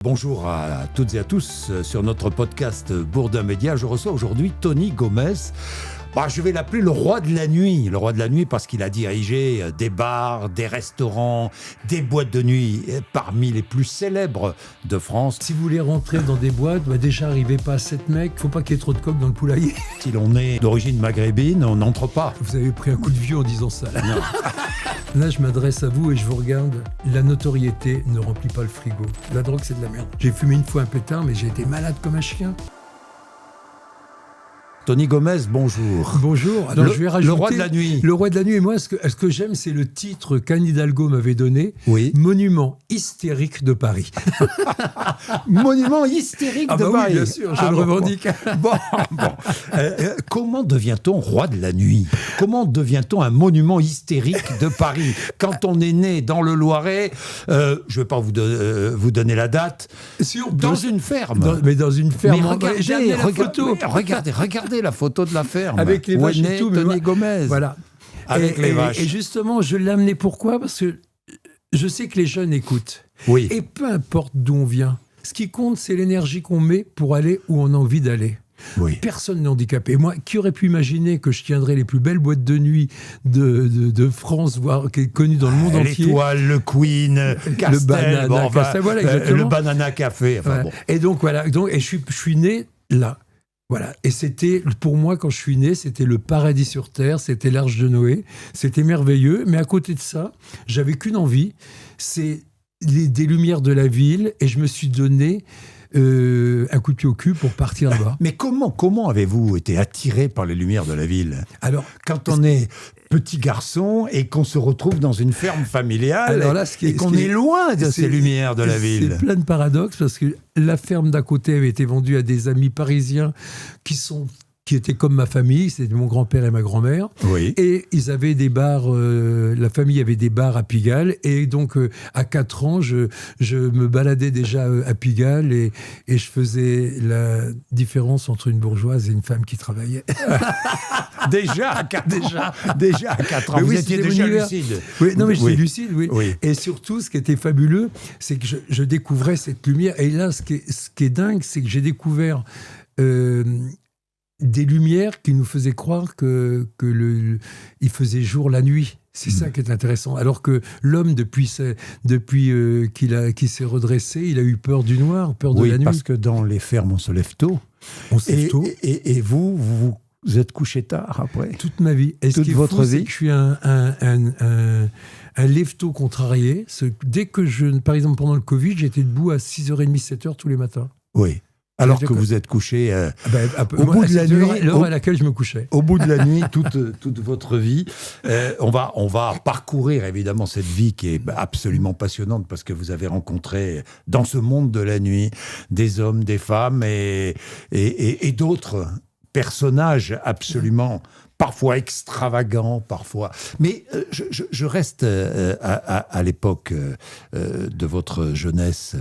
Bonjour à toutes et à tous sur notre podcast Bourdin Média. Je reçois aujourd'hui Tony Gomez. Je vais l'appeler le roi de la nuit. Le roi de la nuit parce qu'il a dirigé des bars, des restaurants, des boîtes de nuit parmi les plus célèbres de France. Si vous voulez rentrer dans des boîtes, déjà arrivez pas à 7 mecs, faut pas qu'il y ait trop de coques dans le poulailler. Si l'on est d'origine maghrébine, on n'entre pas. Vous avez pris un coup de vieux en disant ça. Non. Là, je m'adresse à vous et je vous regarde. La notoriété ne remplit pas le frigo. La drogue, c'est de la merde. J'ai fumé une fois un pétard, mais j'ai été malade comme un chien. Tony Gomez, bonjour. Bonjour. Alors, je vais rajouter le roi de la nuit. Le roi de la nuit. Et moi, ce que j'aime, c'est le titre qu'Anne Hidalgo m'avait donné. Oui. Monument hystérique de Paris. Monument hystérique de Paris. Oui, bien sûr, je le revendique. Bon. Comment devient-on roi de la nuit ? Comment devient-on un monument hystérique de Paris ? Quand on est né dans le Loiret, je ne vais pas vous donner la date, dans une ferme. Mais dans une ferme. Mais regardez la photo de la ferme. Avec les vaches et tout. Tony Gomez. Voilà. Avec les vaches. Et justement, je l'ai amené pourquoi ? Parce que je sais que les jeunes écoutent. Oui. Et peu importe d'où on vient, ce qui compte, c'est l'énergie qu'on met pour aller où on a envie d'aller. Oui. Personne n'est handicapé. Moi, qui aurait pu imaginer que je tiendrais les plus belles boîtes de nuit de France, voire qui est connues dans le monde entier. L'Étoile, le Queen, Castel, le Banana Café. Enfin, bon. Et donc, voilà. Et je suis né là. Voilà. Et c'était, pour moi, quand je suis né, c'était le paradis sur Terre, c'était l'Arche de Noé, c'était merveilleux. Mais à côté de ça, j'avais qu'une envie, c'est des lumières de la ville, et je me suis donné un coup de pied au cul pour partir là-bas. Mais comment avez-vous été attiré par les lumières de la ville ? Alors, quand on est petit garçon et qu'on se retrouve dans une ferme familiale et qu'on est loin de ces lumières de la ville. C'est plein de paradoxes parce que la ferme d'à côté avait été vendue à des amis parisiens qui étaient comme ma famille, c'était mon grand-père et ma grand-mère. Oui. Et ils avaient des bars, la famille avait des bars à Pigalle. Et donc, à 4 ans, je me baladais déjà à Pigalle et je faisais la différence entre une bourgeoise et une femme qui travaillait. Déjà à 4 ans, vous étiez déjà lucide. Oui, non, mais j'étais lucide, oui. Et surtout, ce qui était fabuleux, c'est que je découvrais cette lumière. Et là, ce qui est dingue, c'est que j'ai découvert des lumières qui nous faisaient croire il faisait jour la nuit. C'est ça qui est intéressant. Alors que l'homme, depuis qu'il s'est redressé, il a eu peur du noir, peur de la nuit. Oui, parce que dans les fermes, on se lève tôt. Et vous êtes couché tard après ? Toute ma vie. Et toute votre vie ? C'est que je suis un lève-tôt contrarié. Dès que par exemple, pendant le Covid, j'étais debout à 6h30, 7h tous les matins. Oui. Alors que vous êtes couché au bout de la nuit, l'heure à laquelle je me couchais. Au bout de la nuit, toute votre vie. On va parcourir évidemment cette vie qui est absolument passionnante parce que vous avez rencontré dans ce monde de la nuit des hommes, des femmes et d'autres personnages absolument parfois extravagants, parfois. Mais je reste à l'époque de votre jeunesse,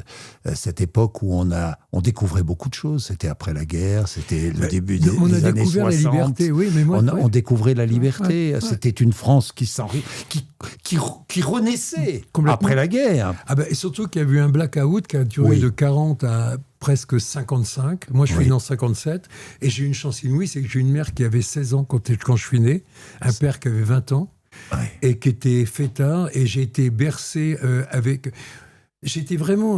cette époque où on découvrait beaucoup de choses. C'était après la guerre, c'était le début des années 60. On a découvert la liberté, oui. Mais moi, on découvrait la liberté. Ouais. C'était une France qui renaissait après la guerre. Et surtout qu'il y a eu un blackout qui a duré de 40 à presque 55. Moi, je suis né en 57. Et j'ai eu une chance inouïe, c'est que j'ai une mère qui avait 16 ans quand je suis né, un père qui avait 20 ans, et qui était fêtard. Et j'ai été bercé avec... J'étais vraiment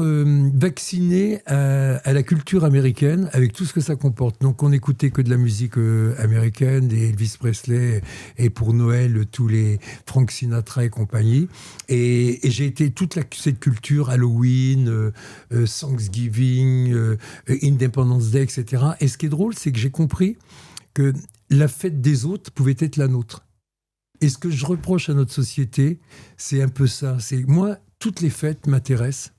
vacciné à la culture américaine, avec tout ce que ça comporte. Donc, on n'écoutait que de la musique américaine, des Elvis Presley, et pour Noël, tous les Frank Sinatra et compagnie. Et j'ai été toute cette culture, Halloween, Thanksgiving, Independence Day, etc. Et ce qui est drôle, c'est que j'ai compris que la fête des autres pouvait être la nôtre. Et ce que je reproche à notre société, c'est un peu ça. C'est moi... Toutes les fêtes m'intéressent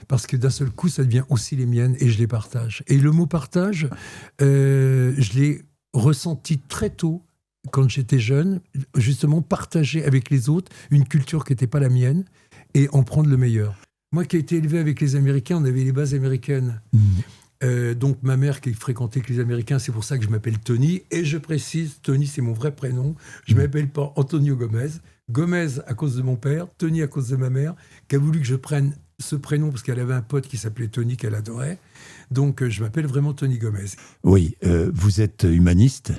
parce que d'un seul coup, ça devient aussi les miennes et je les partage. Et le mot partage, je l'ai ressenti très tôt quand j'étais jeune, justement partager avec les autres une culture qui n'était pas la mienne et en prendre le meilleur. Moi qui ai été élevé avec les Américains, on avait les bases américaines. Donc ma mère qui fréquentait avec les Américains, c'est pour ça que je m'appelle Tony. Et je précise, Tony c'est mon vrai prénom. Je ne m'appelle pas Antonio Gomez. Gomez à cause de mon père, Tony à cause de ma mère, qui a voulu que je prenne ce prénom parce qu'elle avait un pote qui s'appelait Tony qu'elle adorait. Donc, je m'appelle vraiment Tony Gomez. Oui, vous êtes humaniste,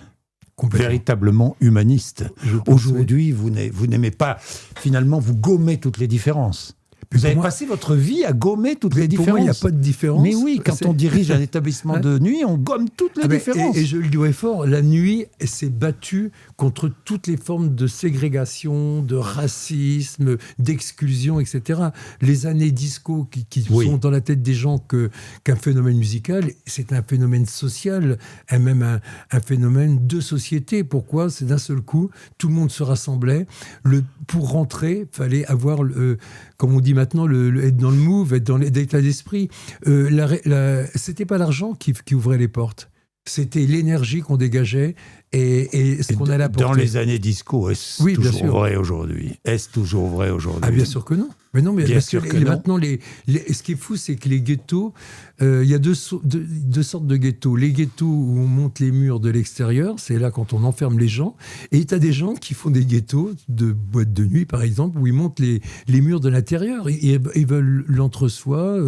véritablement humaniste. Aujourd'hui, vous n'aimez pas, finalement, vous gommez toutes les différences. Vous avez passé votre vie à gommer toutes les différences. Pour moi, il n'y a pas de différence. Mais oui, quand on dirige un établissement de nuit, on gomme toutes les différences. Et je le dis fort, la nuit s'est battue contre toutes les formes de ségrégation, de racisme, d'exclusion, etc. Les années disco qui sont dans la tête des gens qu'un phénomène musical, c'est un phénomène social, et même un phénomène de société. Pourquoi ? C'est d'un seul coup, tout le monde se rassemblait. Pour rentrer, il fallait avoir, comme on dit maintenant, être dans le move, être dans l'état d'esprit. C'était pas l'argent qui ouvrait les portes. C'était l'énergie qu'on dégageait et ce qu'on allait apporter. Dans les années disco, est-ce toujours vrai aujourd'hui ? Est-ce toujours vrai aujourd'hui ? Ah, bien sûr que non. Mais non, mais maintenant, ce qui est fou, c'est que les ghettos, il y a deux sortes de ghettos. Les ghettos où on monte les murs de l'extérieur, c'est là quand on enferme les gens. Et tu as des gens qui font des ghettos de boîtes de nuit, par exemple, où ils montent les murs de l'intérieur. Ils veulent l'entre-soi,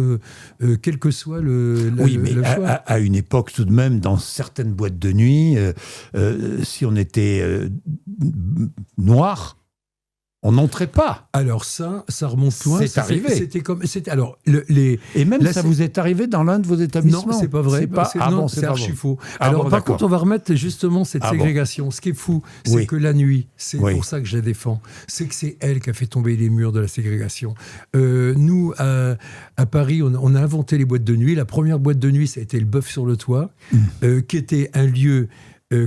quel que soit le choix. À une époque, tout de même, dans certaines boîtes de nuit, si on était noir, on n'entrait pas. Alors ça remonte loin. C'est arrivé. Et même ça vous est arrivé dans l'un de vos établissements. Non, c'est pas vrai. C'est archi faux. Alors par contre, on va remettre justement cette ségrégation. Ce qui est fou, c'est que la nuit, c'est pour ça que je la défends, c'est que c'est elle qui a fait tomber les murs de la ségrégation. Nous, à Paris, on a inventé les boîtes de nuit. La première boîte de nuit, ça a été le Bœuf sur le Toit, qui était un lieu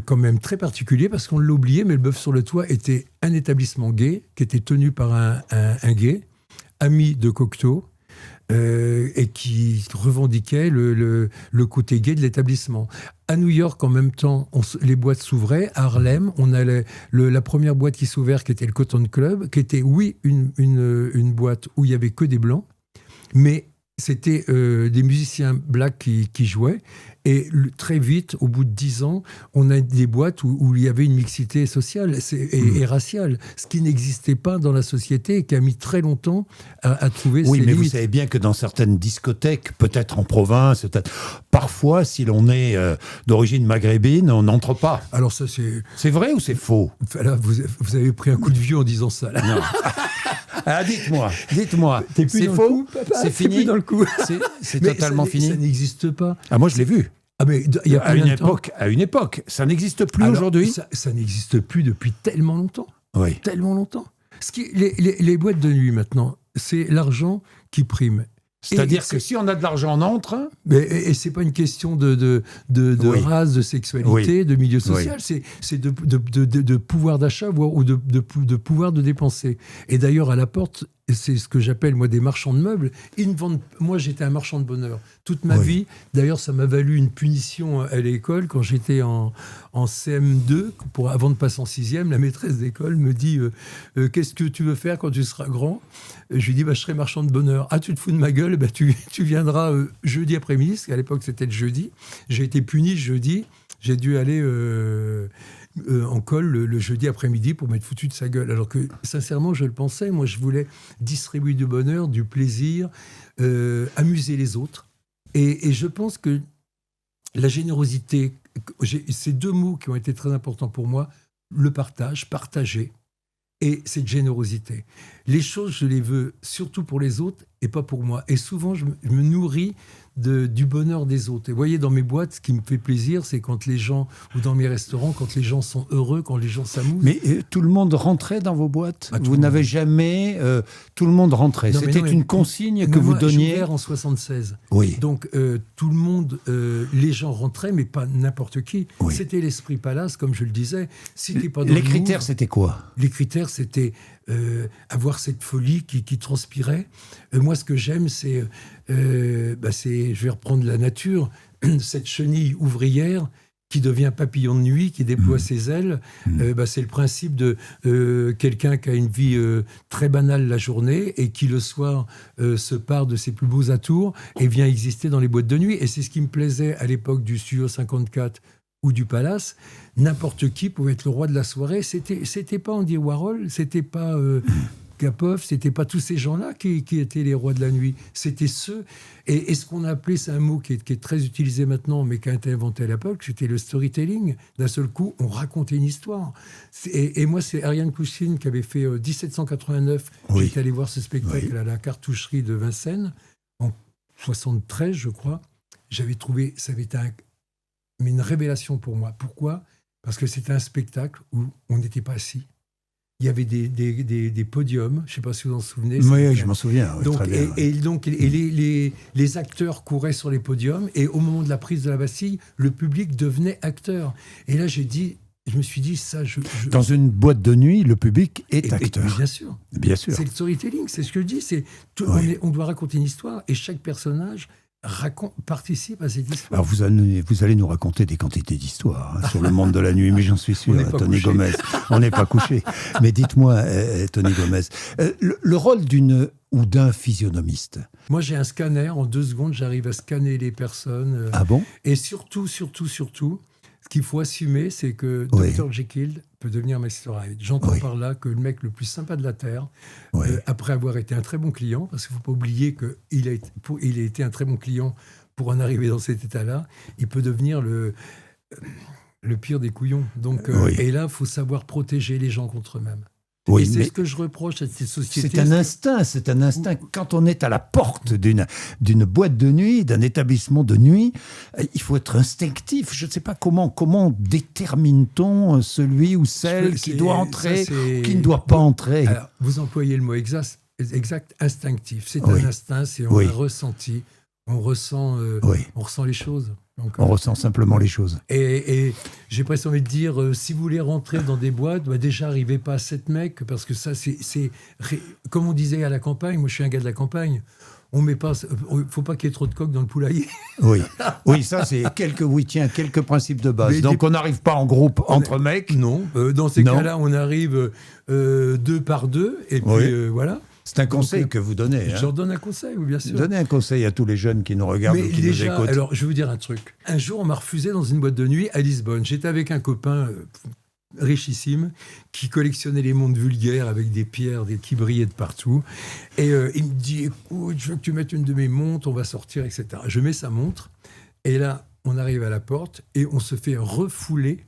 quand même très particulier, parce qu'on l'a oublié, mais le Bœuf sur le Toit était un établissement gay qui était tenu par un gay, ami de Cocteau, et qui revendiquait le côté gay de l'établissement. À New York, en même temps, les boîtes s'ouvraient. À Harlem, on a la première boîte qui s'ouvrait, qui était le Cotton Club, qui était, une boîte où il n'y avait que des blancs, mais c'était des musiciens blacks qui jouaient. Et très vite, au bout de 10 ans, on a des boîtes où il y avait une mixité sociale et raciale, ce qui n'existait pas dans la société et qui a mis très longtemps à trouver ses limites. Oui, mais vous savez bien que dans certaines discothèques, peut-être en province, parfois, si l'on est d'origine maghrébine, on n'entre pas. Alors ça, c'est... C'est vrai ou c'est faux ? Là, vous avez pris un coup de vieux en disant ça. Là. Non. Ah, dites-moi, c'est faux, c'est fini, plus dans le coup. C'est totalement fini. Ça n'existe pas. Ah, moi je l'ai vu. Ah, mais il y a à une époque, ça n'existe plus aujourd'hui. Ça n'existe plus depuis tellement longtemps. Oui. Tellement longtemps. Les boîtes de nuit maintenant, c'est l'argent qui prime. C'est-à-dire que si on a de l'argent, on entre. Et c'est pas une question de race, de sexualité, de milieu social. C'est de pouvoir d'achat ou de pouvoir de dépenser. Et d'ailleurs, à la porte, c'est ce que j'appelle, moi, des marchands de meubles. Moi, j'étais un marchand de bonheur toute ma vie. D'ailleurs, ça m'a valu une punition à l'école quand j'étais en CM2, avant de passer en 6e. La maîtresse d'école me dit qu'est-ce que tu veux faire quand tu seras grand ? Je lui dis je serai marchand de bonheur. Ah, tu te fous de ma gueule ? Tu viendras jeudi après-midi, parce qu'à l'époque, c'était le jeudi. J'ai été puni jeudi. J'ai dû aller en colle le jeudi après-midi pour m'être foutu de sa gueule. Alors que, sincèrement, je le pensais. Moi, je voulais distribuer du bonheur, du plaisir, amuser les autres. Et je pense que la générosité, ces deux mots qui ont été très importants pour moi, le partager, et cette générosité. Les choses, je les veux surtout pour les autres et pas pour moi. Et souvent, je me nourris du bonheur des autres. Et vous voyez, dans mes boîtes, ce qui me fait plaisir, c'est quand les gens, ou dans mes restaurants, quand les gens sont heureux, quand les gens s'amusent. Mais tout le monde rentrait dans vos boîtes ? Vous n'avez jamais... tout le monde rentrait. C'était une consigne que vous donniez ? J'ai ouvert en 76. Oui. Donc, tout le monde, les gens rentraient, mais pas n'importe qui. Oui. C'était l'esprit palace, comme je le disais. Les critères, c'était quoi ? Les critères, c'était avoir cette folie qui transpirait. Moi, ce que j'aime, c'est, je vais reprendre la nature, cette chenille ouvrière qui devient papillon de nuit, qui déploie ses ailes. C'est le principe de quelqu'un qui a une vie très banale la journée et qui, le soir, se part de ses plus beaux atours et vient exister dans les boîtes de nuit. Et c'est ce qui me plaisait à l'époque du Studio 54 ou du Palace. N'importe qui pouvait être le roi de la soirée. C'était pas Andy Warhol, c'était pas Gapov, c'était pas tous ces gens-là qui étaient les rois de la nuit. C'était ceux... Et ce qu'on a appelé, c'est un mot qui est très utilisé maintenant, mais qui a été inventé à l'époque, c'était le storytelling. D'un seul coup, on racontait une histoire. Et moi, c'est Ariane Kouchine qui avait fait 1789. Oui. J'étais allé voir ce spectacle à la cartoucherie de Vincennes, en 73, je crois. J'avais trouvé... Ça avait été une révélation pour moi. Pourquoi ? Parce que c'était un spectacle où on n'était pas assis. Il y avait des podiums, je ne sais pas si vous en souvenez. Oui, je m'en souviens. Oui, donc, très bien, les acteurs couraient sur les podiums et au moment de la prise de la Bastille, le public devenait acteur. Et là, je me suis dit, ça... Dans une boîte de nuit, le public est acteur. Bien sûr. Bien sûr. C'est le storytelling, c'est ce que je dis. On doit raconter une histoire et chaque personnage participe à cette histoire. Alors vous allez nous raconter des quantités d'histoires sur le monde de la nuit, mais j'en suis sûr, Tony Gomez. On n'est pas couché. Mais dites-moi, Tony Gomez, le rôle d'un physionomiste. Moi, j'ai un scanner. En 2 secondes, j'arrive à scanner les personnes. Ah bon ? Et surtout, ce qu'il faut assumer, c'est que Dr. Jekyll peut devenir Mr. Hyde. J'entends par là que le mec le plus sympa de la Terre, après avoir été un très bon client, parce qu'il ne faut pas oublier qu'il a été un très bon client pour en arriver dans cet état-là, il peut devenir le pire des couillons. Donc, et là, il faut savoir protéger les gens contre eux-mêmes. Oui, et c'est ce que je reproche à cette société. C'est un instinct. Quand on est à la porte d'une boîte de nuit, d'un établissement de nuit, il faut être instinctif. Je ne sais pas comment détermine-t-on celui ou celle qui doit entrer ou qui ne doit pas entrer. Alors, vous employez le mot exact, instinctif. C'est un instinct, c'est un ressenti. On ressent les choses. Donc, on ressent simplement les choses. Et j'ai presque envie de dire, si vous voulez rentrer dans des boîtes, déjà, n'arrivez pas à 7 mecs, parce que ça, c'est comme on disait à la campagne, moi je suis un gars de la campagne, on met pas, faut pas qu'il y ait trop de coq dans le poulailler. Oui, ça c'est quelques principes de base. Donc on n'arrive pas en groupe entre mecs. Non, dans ces cas-là, on arrive 2 par 2, et puis voilà. C'est un conseil que vous donnez. Je leur donne un conseil, oui, bien sûr. Donnez un conseil à tous les jeunes qui nous regardent ou qui nous écoutent. Alors, je vais vous dire un truc. Un jour, on m'a refusé dans une boîte de nuit à Lisbonne. J'étais avec un copain richissime qui collectionnait les montres vulgaires avec des pierres qui brillaient de partout. Et il me dit, écoute, je veux que tu mettes une de mes montres, on va sortir, etc. Je mets sa montre. Et là, on arrive à la porte et on se fait refouler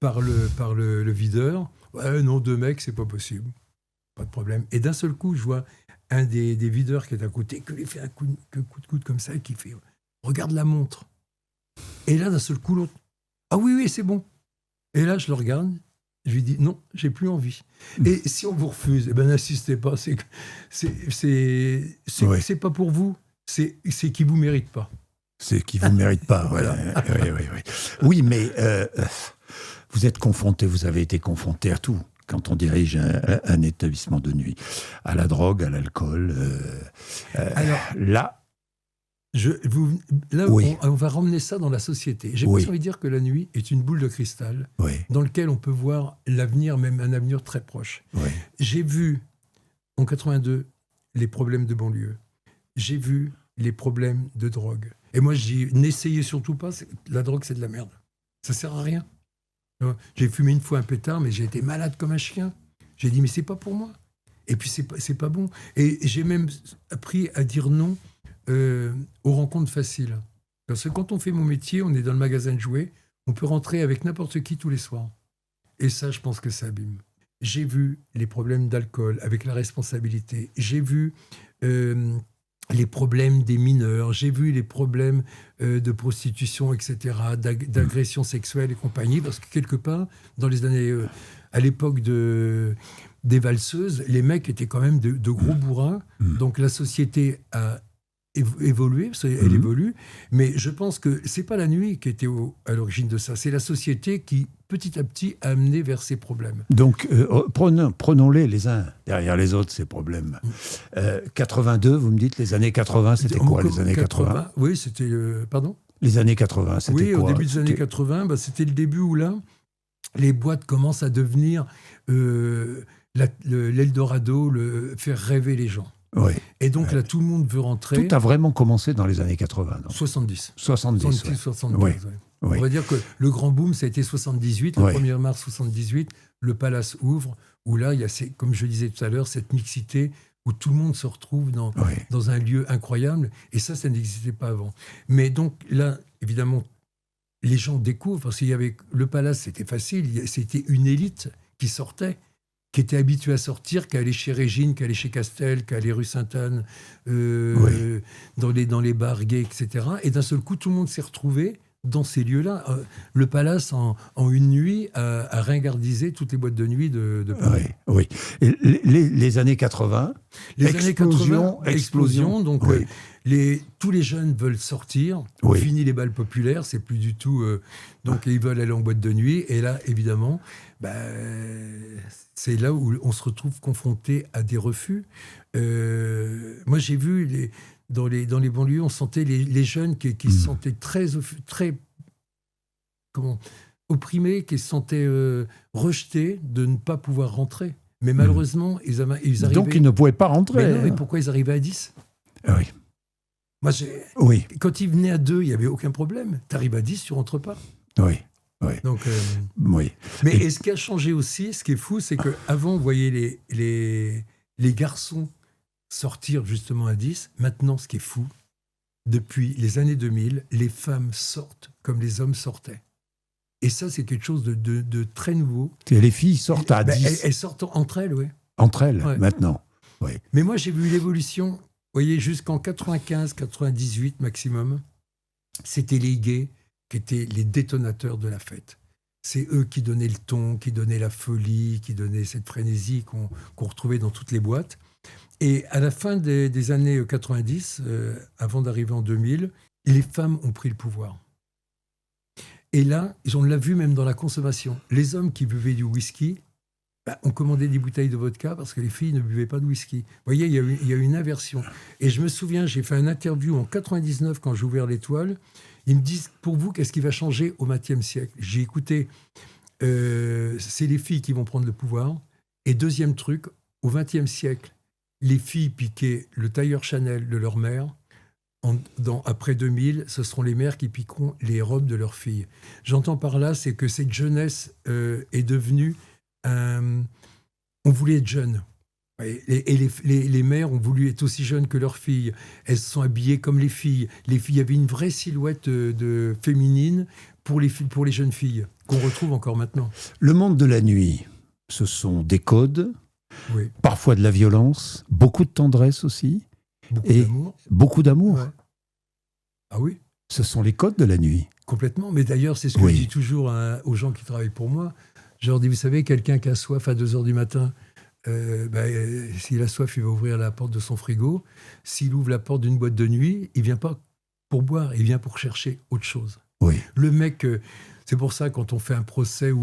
par le videur. Ouais, non, 2 mecs, c'est pas possible. Pas de problème. Et d'un seul coup, je vois un des videurs qui est à côté, qui lui fait un coup de coude comme ça, et qui fait « Regarde la montre ». Et là, d'un seul coup, l'autre « Ah oui, c'est bon ». Et là, je le regarde, je lui dis « Non, j'ai plus envie ». Et si on vous refuse, n'insistez pas, c'est pas pour vous, c'est qu'il vous mérite pas. C'est qu'il vous mérite pas, voilà. Oui, mais vous êtes confronté, vous avez été confronté à tout. Quand on dirige un établissement de nuit, à la drogue, à l'alcool. Alors, là, on va ramener ça dans la société. J'ai envie de dire que la nuit est une boule de cristal dans laquelle on peut voir l'avenir, même un avenir très proche. J'ai vu, en 82, les problèmes de banlieue. J'ai vu les problèmes de drogue. Et moi, je dis, n'essayez surtout pas, la drogue, c'est de la merde. Ça sert à rien. J'ai fumé une fois un pétard, mais j'ai été malade comme un chien. J'ai dit, mais c'est pas pour moi. Et puis, c'est pas bon. Et j'ai même appris à dire non aux rencontres faciles. Parce que quand on fait mon métier, on est dans le magasin de jouets, on peut rentrer avec n'importe qui tous les soirs. Et ça, je pense que ça abîme. J'ai vu les problèmes d'alcool avec la responsabilité. J'ai vu les problèmes des mineurs, j'ai vu les problèmes de prostitution, etc., d'agression sexuelle et compagnie, parce que quelque part, dans les années, à l'époque des valseuses, les mecs étaient quand même de gros bourrins, donc la société a évolué, parce qu'elle évolue, mais je pense que c'est pas la nuit qui était à l'origine de ça, c'est la société qui, petit à petit, a amené vers ces problèmes. Donc, prenons-les les uns derrière les autres, ces problèmes. 82, vous me dites, les années 80, c'était quoi, les années 80 Oui, c'était... pardon ? Les années 80, c'était quoi ? Oui, au début des années 80, c'était le début où, là, les boîtes commencent à devenir l'Eldorado, faire rêver les gens. Oui. Et donc là, tout le monde veut rentrer. Tout a vraiment commencé dans les années 80, non ? 70. 70, 70. Oui. On va dire que le grand boom, ça a été 78, le 1er mars 78, le Palace ouvre, où là, il y a, comme je disais tout à l'heure, cette mixité où tout le monde se retrouve dans un lieu incroyable. Et ça n'existait pas avant. Mais donc là, évidemment, les gens découvrent, parce qu'il y avait le Palace, c'était facile, c'était une élite qui sortait, qui était habituée à sortir, qui allait chez Régine, qui allait chez Castel, qui allait rue Sainte-Anne, dans les bars gays, etc. Et d'un seul coup, tout le monde s'est retrouvé dans ces lieux-là. Le Palace, en une nuit, a ringardisé toutes les boîtes de nuit de Paris. Oui. Et les années 80, explosion. Donc, tous les jeunes veulent sortir. Fini les balles populaires, c'est plus du tout... donc, ils veulent aller en boîte de nuit. Et là, évidemment, c'est là où on se retrouve confronté à des refus. Moi, j'ai vu... Dans les banlieues, on sentait les jeunes qui se sentaient très opprimés, qui se sentaient rejetés de ne pas pouvoir rentrer. Mais malheureusement, ils arrivaient... Donc, ils ne pouvaient pas rentrer. Mais non, mais pourquoi ils arrivaient à 10 ? Oui. Moi, quand ils venaient à 2, il n'y avait aucun problème. Tu arrives à 10, tu ne rentres pas. Oui. Donc, oui. Mais ce qui a changé aussi, ce qui est fou, c'est qu'avant, vous voyez les garçons sortir justement à 10. Maintenant, ce qui est fou, depuis les années 2000, les femmes sortent comme les hommes sortaient. Et ça, c'est quelque chose de très nouveau. Et les filles sortent à 10. Elles sortent entre elles, oui. Entre elles, maintenant. Oui. Mais moi, j'ai vu l'évolution, vous voyez, jusqu'en 95, 98 maximum. C'était les gays qui étaient les détonateurs de la fête. C'est eux qui donnaient le ton, qui donnaient la folie, qui donnaient cette frénésie qu'on retrouvait dans toutes les boîtes. Et à la fin des années 90, avant d'arriver en 2000, les femmes ont pris le pouvoir. Et là, on l'a vu même dans la consommation. Les hommes qui buvaient du whisky ont commandé des bouteilles de vodka parce que les filles ne buvaient pas de whisky. Vous voyez, il y a eu une inversion. Et je me souviens, j'ai fait une interview en 99 quand j'ai ouvert l'Étoile. Ils me disent, pour vous, qu'est-ce qui va changer au XXe siècle ? J'ai écouté, c'est les filles qui vont prendre le pouvoir. Et deuxième truc, au XXe siècle, les filles piquaient le tailleur Chanel de leur mère. Après 2000, ce seront les mères qui piqueront les robes de leurs filles. J'entends par là, c'est que cette jeunesse est devenue... on voulait être jeune. Et les mères ont voulu être aussi jeunes que leurs filles. Elles se sont habillées comme les filles. Les filles avaient une vraie silhouette féminine pour les jeunes filles, qu'on retrouve encore maintenant. Le monde de la nuit, ce sont des codes... Parfois de la violence, beaucoup de tendresse aussi. Beaucoup d'amour. Ouais. Ah oui. Ce sont les codes de la nuit. Complètement. Mais d'ailleurs, c'est ce que je dis toujours aux gens qui travaillent pour moi. Je leur dis, vous savez, quelqu'un qui a soif à 2h du matin, s'il a soif, il va ouvrir la porte de son frigo. S'il ouvre la porte d'une boîte de nuit, il ne vient pas pour boire, il vient pour chercher autre chose. Oui. Le mec... c'est pour ça, quand on fait un procès, vous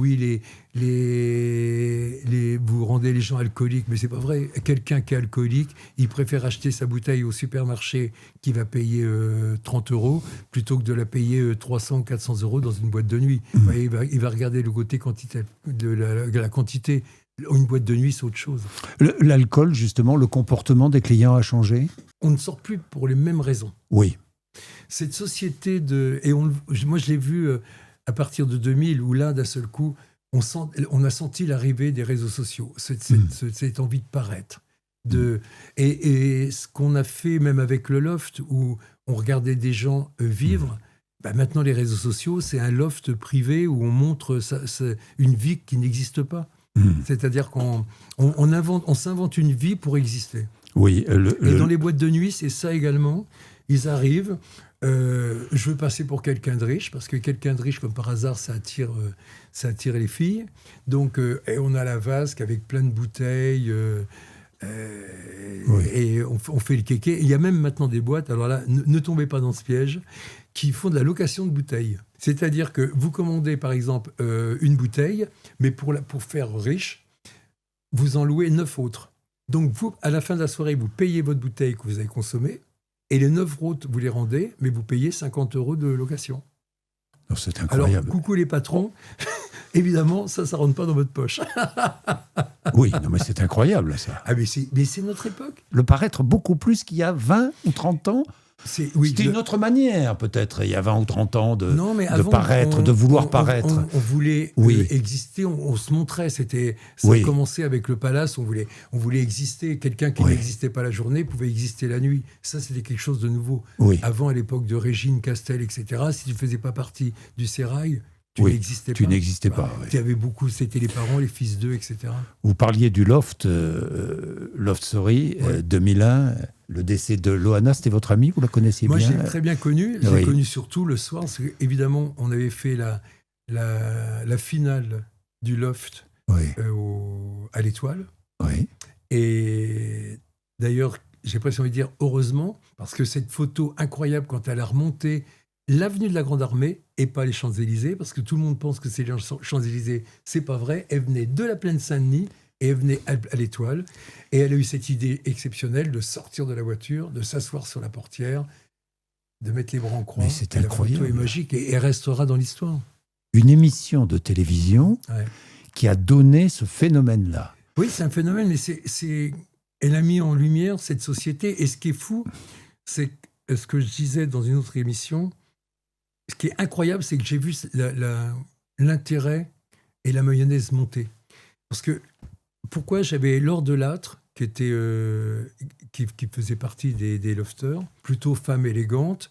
rendez les gens alcooliques, mais c'est pas vrai. Quelqu'un qui est alcoolique, il préfère acheter sa bouteille au supermarché qui va payer 30 € plutôt que de la payer 300 ou 400 € dans une boîte de nuit. Il va regarder le côté de la quantité. Une boîte de nuit, c'est autre chose. L'alcool, justement, le comportement des clients a changé ? On ne sort plus pour les mêmes raisons. Oui. Cette société moi, je l'ai vu... à partir de 2000, où là, d'un seul coup, on a senti l'arrivée des réseaux sociaux, cette envie de paraître. Et ce qu'on a fait même avec le loft, où on regardait des gens vivre, maintenant les réseaux sociaux, c'est un loft privé où on montre une vie qui n'existe pas. C'est-à-dire qu'on s'invente une vie pour exister. Oui. Et dans les boîtes de nuit, c'est ça également. Ils arrivent... je veux passer pour quelqu'un de riche, parce que quelqu'un de riche, comme par hasard, ça attire les filles. Donc, et on a la vasque avec plein de bouteilles, et on fait le kéké. Il y a même maintenant des boîtes, alors là, ne tombez pas dans ce piège, qui font de la location de bouteilles. C'est-à-dire que vous commandez, par exemple, une bouteille, mais pour faire riche, vous en louez 9 autres. Donc, vous, à la fin de la soirée, vous payez votre bouteille que vous avez consommée, et les 9 autres, vous les rendez, mais vous payez 50 € de location. Non, c'est incroyable. Alors, coucou les patrons, évidemment, ça ne rentre pas dans votre poche. Oui, non, mais c'est incroyable, ça. Ah, mais c'est notre époque. Le paraître beaucoup plus qu'il y a 20 ou 30 ans. C'était une autre manière, peut-être, il y a 20 ou 30 ans, de avant, paraître, de vouloir paraître. On voulait exister, on se montrait. Ça a commencé avec le Palace, on voulait exister. Quelqu'un qui n'existait pas la journée pouvait exister la nuit. Ça, c'était quelque chose de nouveau. Avant, à l'époque de Régine, Castel, etc., si tu ne faisais pas partie du sérail, tu n'existais pas. Tu n'existais pas. Il y avait beaucoup, c'était les parents, les fils d'eux, etc. Vous parliez du Loft, Loft Story, 2001. Le décès de Loana, c'était votre amie, vous la connaissiez bien? Moi, je l'ai très bien connue. Je l'ai connue surtout le soir, parce qu'évidemment, on avait fait la finale du Loft à l'Étoile. Et d'ailleurs, j'ai presque envie de dire heureusement, parce que cette photo incroyable, quand elle a remonté l'avenue de la Grande Armée et pas les Champs-Élysées, parce que tout le monde pense que c'est les Champs-Élysées, c'est pas vrai. Elle venait de la plaine Saint-Denis et elle venait à l'Étoile. Et elle a eu cette idée exceptionnelle de sortir de la voiture, de s'asseoir sur la portière, de mettre les bras en croix. Mais c'est incroyable. La photo est magique et elle restera dans l'histoire. Une émission de télévision qui a donné ce phénomène-là. Oui, c'est un phénomène, mais elle a mis en lumière cette société. Et ce qui est fou, c'est ce que je disais dans une autre émission. Ce qui est incroyable, c'est que j'ai vu l'intérêt et la mayonnaise monter. Parce que, pourquoi j'avais Laure Delattre, qui faisait partie des lofters, plutôt femme élégante,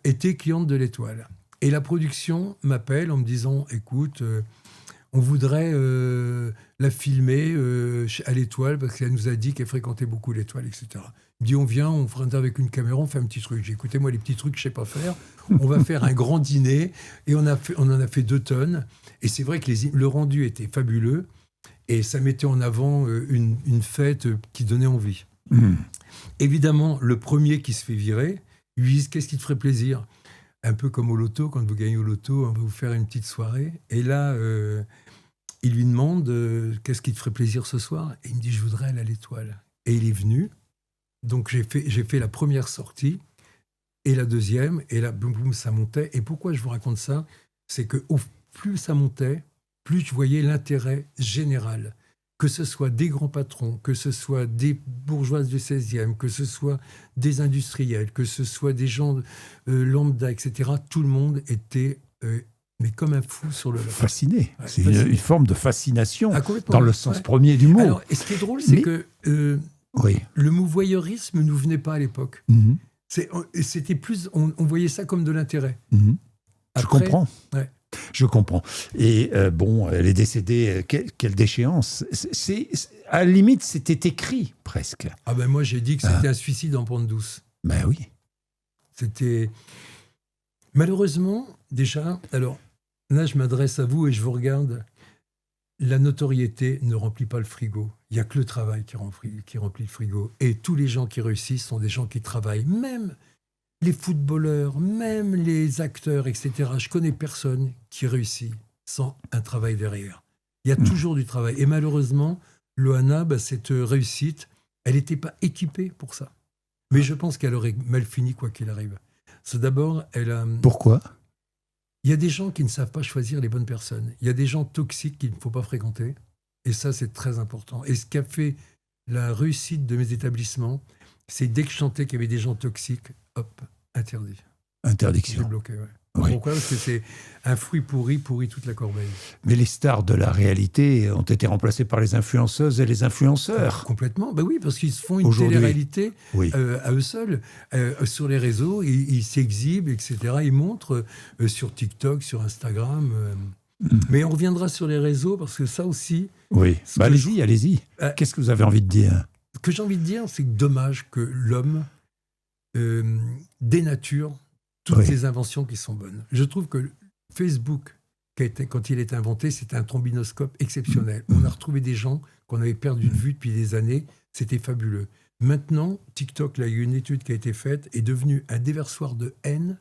était cliente de l'Étoile. Et la production m'appelle en me disant, écoute, on voudrait la filmer à l'Étoile, parce qu'elle nous a dit qu'elle fréquentait beaucoup l'Étoile, etc. Il me dit, on vient, on fera avec une caméra, on fait un petit truc. J'ai écouté, moi, les petits trucs, je sais pas faire. On va faire un grand dîner. Et on en a fait 2 tonnes. Et c'est vrai que le rendu était fabuleux. Et ça mettait en avant une fête qui donnait envie. Évidemment, le premier qui se fait virer, lui dit, qu'est-ce qui te ferait plaisir? Un peu comme au loto, quand vous gagnez au loto, on va vous faire une petite soirée. Et là, il lui demande, qu'est-ce qui te ferait plaisir ce soir? Et il me dit, je voudrais aller à l'Étoile. Et il est venu. Donc j'ai fait la première sortie et la deuxième, et là, boum, boum, ça montait. Et pourquoi je vous raconte ça? C'est que plus ça montait, plus je voyais l'intérêt général. Que ce soit des grands patrons, que ce soit des bourgeoises du 16e, que ce soit des industriels, que ce soit des gens lambda, etc. Tout le monde était... mais comme un fou sur le... Fasciné. C'est une forme de fascination, dans le sens premier du mot. Alors, et ce qui est drôle, c'est que le mot voyeurisme ne nous venait pas à l'époque. C'était plus... On voyait ça comme de l'intérêt. Je comprends. Je comprends. Et bon, elle est décédée, quelle déchéance. À la limite, c'était écrit, presque. Ah ben moi, j'ai dit que c'était un suicide en pente douce. Ben oui. C'était... Malheureusement, déjà... Alors, là, je m'adresse à vous et je vous regarde. La notoriété ne remplit pas le frigo. Il n'y a que le travail qui remplit le frigo. Et tous les gens qui réussissent sont des gens qui travaillent. Même les footballeurs, même les acteurs, etc. Je connais personne qui réussit sans un travail derrière. Il y a toujours du travail. Et malheureusement, Loana, cette réussite, elle n'était pas équipée pour ça. Mais je pense qu'elle aurait mal fini quoi qu'il arrive. C'est d'abord, elle a... Pourquoi ? Il y a des gens qui ne savent pas choisir les bonnes personnes. Il y a des gens toxiques qu'il ne faut pas fréquenter. Et ça, c'est très important. Et ce qui a fait la réussite de mes établissements, c'est dès que je sentais qu'il y avait des gens toxiques, hop, interdit. Interdiction. J'ai bloqué, Pourquoi ? Parce que c'est un fruit pourri toute la corbeille. Mais les stars de la réalité ont été remplacées par les influenceuses et les influenceurs. Complètement. Ben oui, parce qu'ils se font une télé-réalité à eux seuls. Sur les réseaux, ils s'exhibent, etc. Ils montrent sur TikTok, sur Instagram. Mais on reviendra sur les réseaux, parce que ça aussi... Oui, allez-y. Qu'est-ce que vous avez envie de dire ? Ce que j'ai envie de dire, c'est que dommage que l'homme dénature toutes les inventions qui sont bonnes. Je trouve que Facebook, quand il a été inventé, c'était un trombinoscope exceptionnel. On a retrouvé des gens qu'on avait perdu de vue depuis des années. C'était fabuleux. Maintenant, TikTok, là, il y a une étude qui a été faite, est devenu un déversoir de haine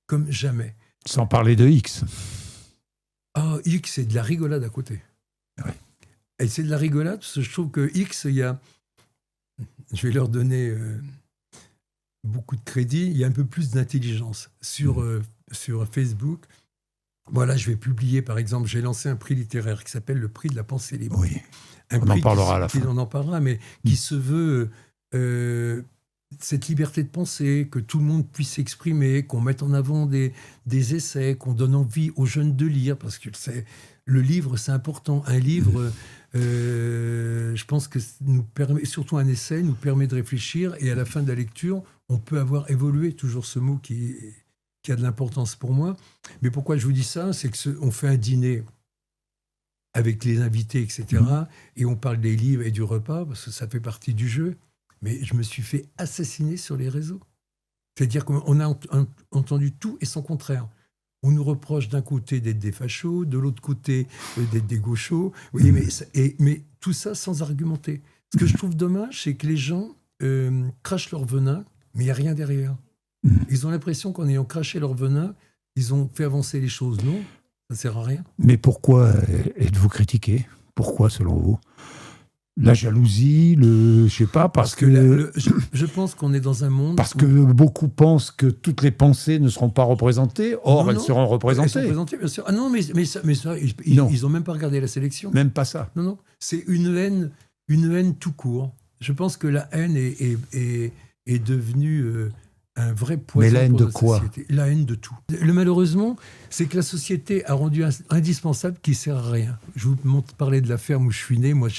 comme jamais. Sans parler de X. Ah, X, c'est de la rigolade à côté. Ouais. Et c'est de la rigolade, parce que je trouve que X, il y a... Je vais leur donner... beaucoup de crédit, il y a un peu plus d'intelligence. Sur Facebook, voilà, je vais publier, par exemple, j'ai lancé un prix littéraire qui s'appelle le prix de la pensée libre. Oui, on en parlera à la fin. On en parlera, mais qui se veut cette liberté de penser, que tout le monde puisse s'exprimer, qu'on mette en avant des essais, qu'on donne envie aux jeunes de lire, parce que le livre, c'est important. Un livre, je pense que nous permet, surtout un essai, nous permet de réfléchir, et à la fin de la lecture, on peut avoir évolué, toujours ce mot qui a de l'importance pour moi. Mais pourquoi je vous dis ça? C'est qu'on fait un dîner avec les invités, etc., et on parle des livres et du repas, parce que ça fait partie du jeu. Mais je me suis fait assassiner sur les réseaux. C'est-à-dire qu'on a entendu tout et son contraire. On nous reproche d'un côté d'être des fachos, de l'autre côté d'être des gauchos. Oui, mais tout ça sans argumenter. Ce que je trouve dommage, c'est que les gens crachent leur venin, mais il n'y a rien derrière. Ils ont l'impression qu'en ayant craché leur venin, ils ont fait avancer les choses. Non, ça ne sert à rien. Mais pourquoi êtes-vous critiqué? Pourquoi, selon vous? La jalousie, je sais pas, parce que je pense qu'on est dans un monde... Parce que beaucoup pensent que toutes les pensées ne seront pas représentées, or elles seront représentées. Elles sont représentées, bien sûr. Ah non, mais ça, ils n'ont même pas regardé la sélection. Même pas ça. Non, c'est une haine tout court. Je pense que la haine est devenue... un vrai poison. Mais la haine pour de la quoi? société. La haine de tout. Malheureusement, c'est que la société a rendu indispensable qui ne sert à rien. Je vous parlais de la ferme où je suis né. Moi,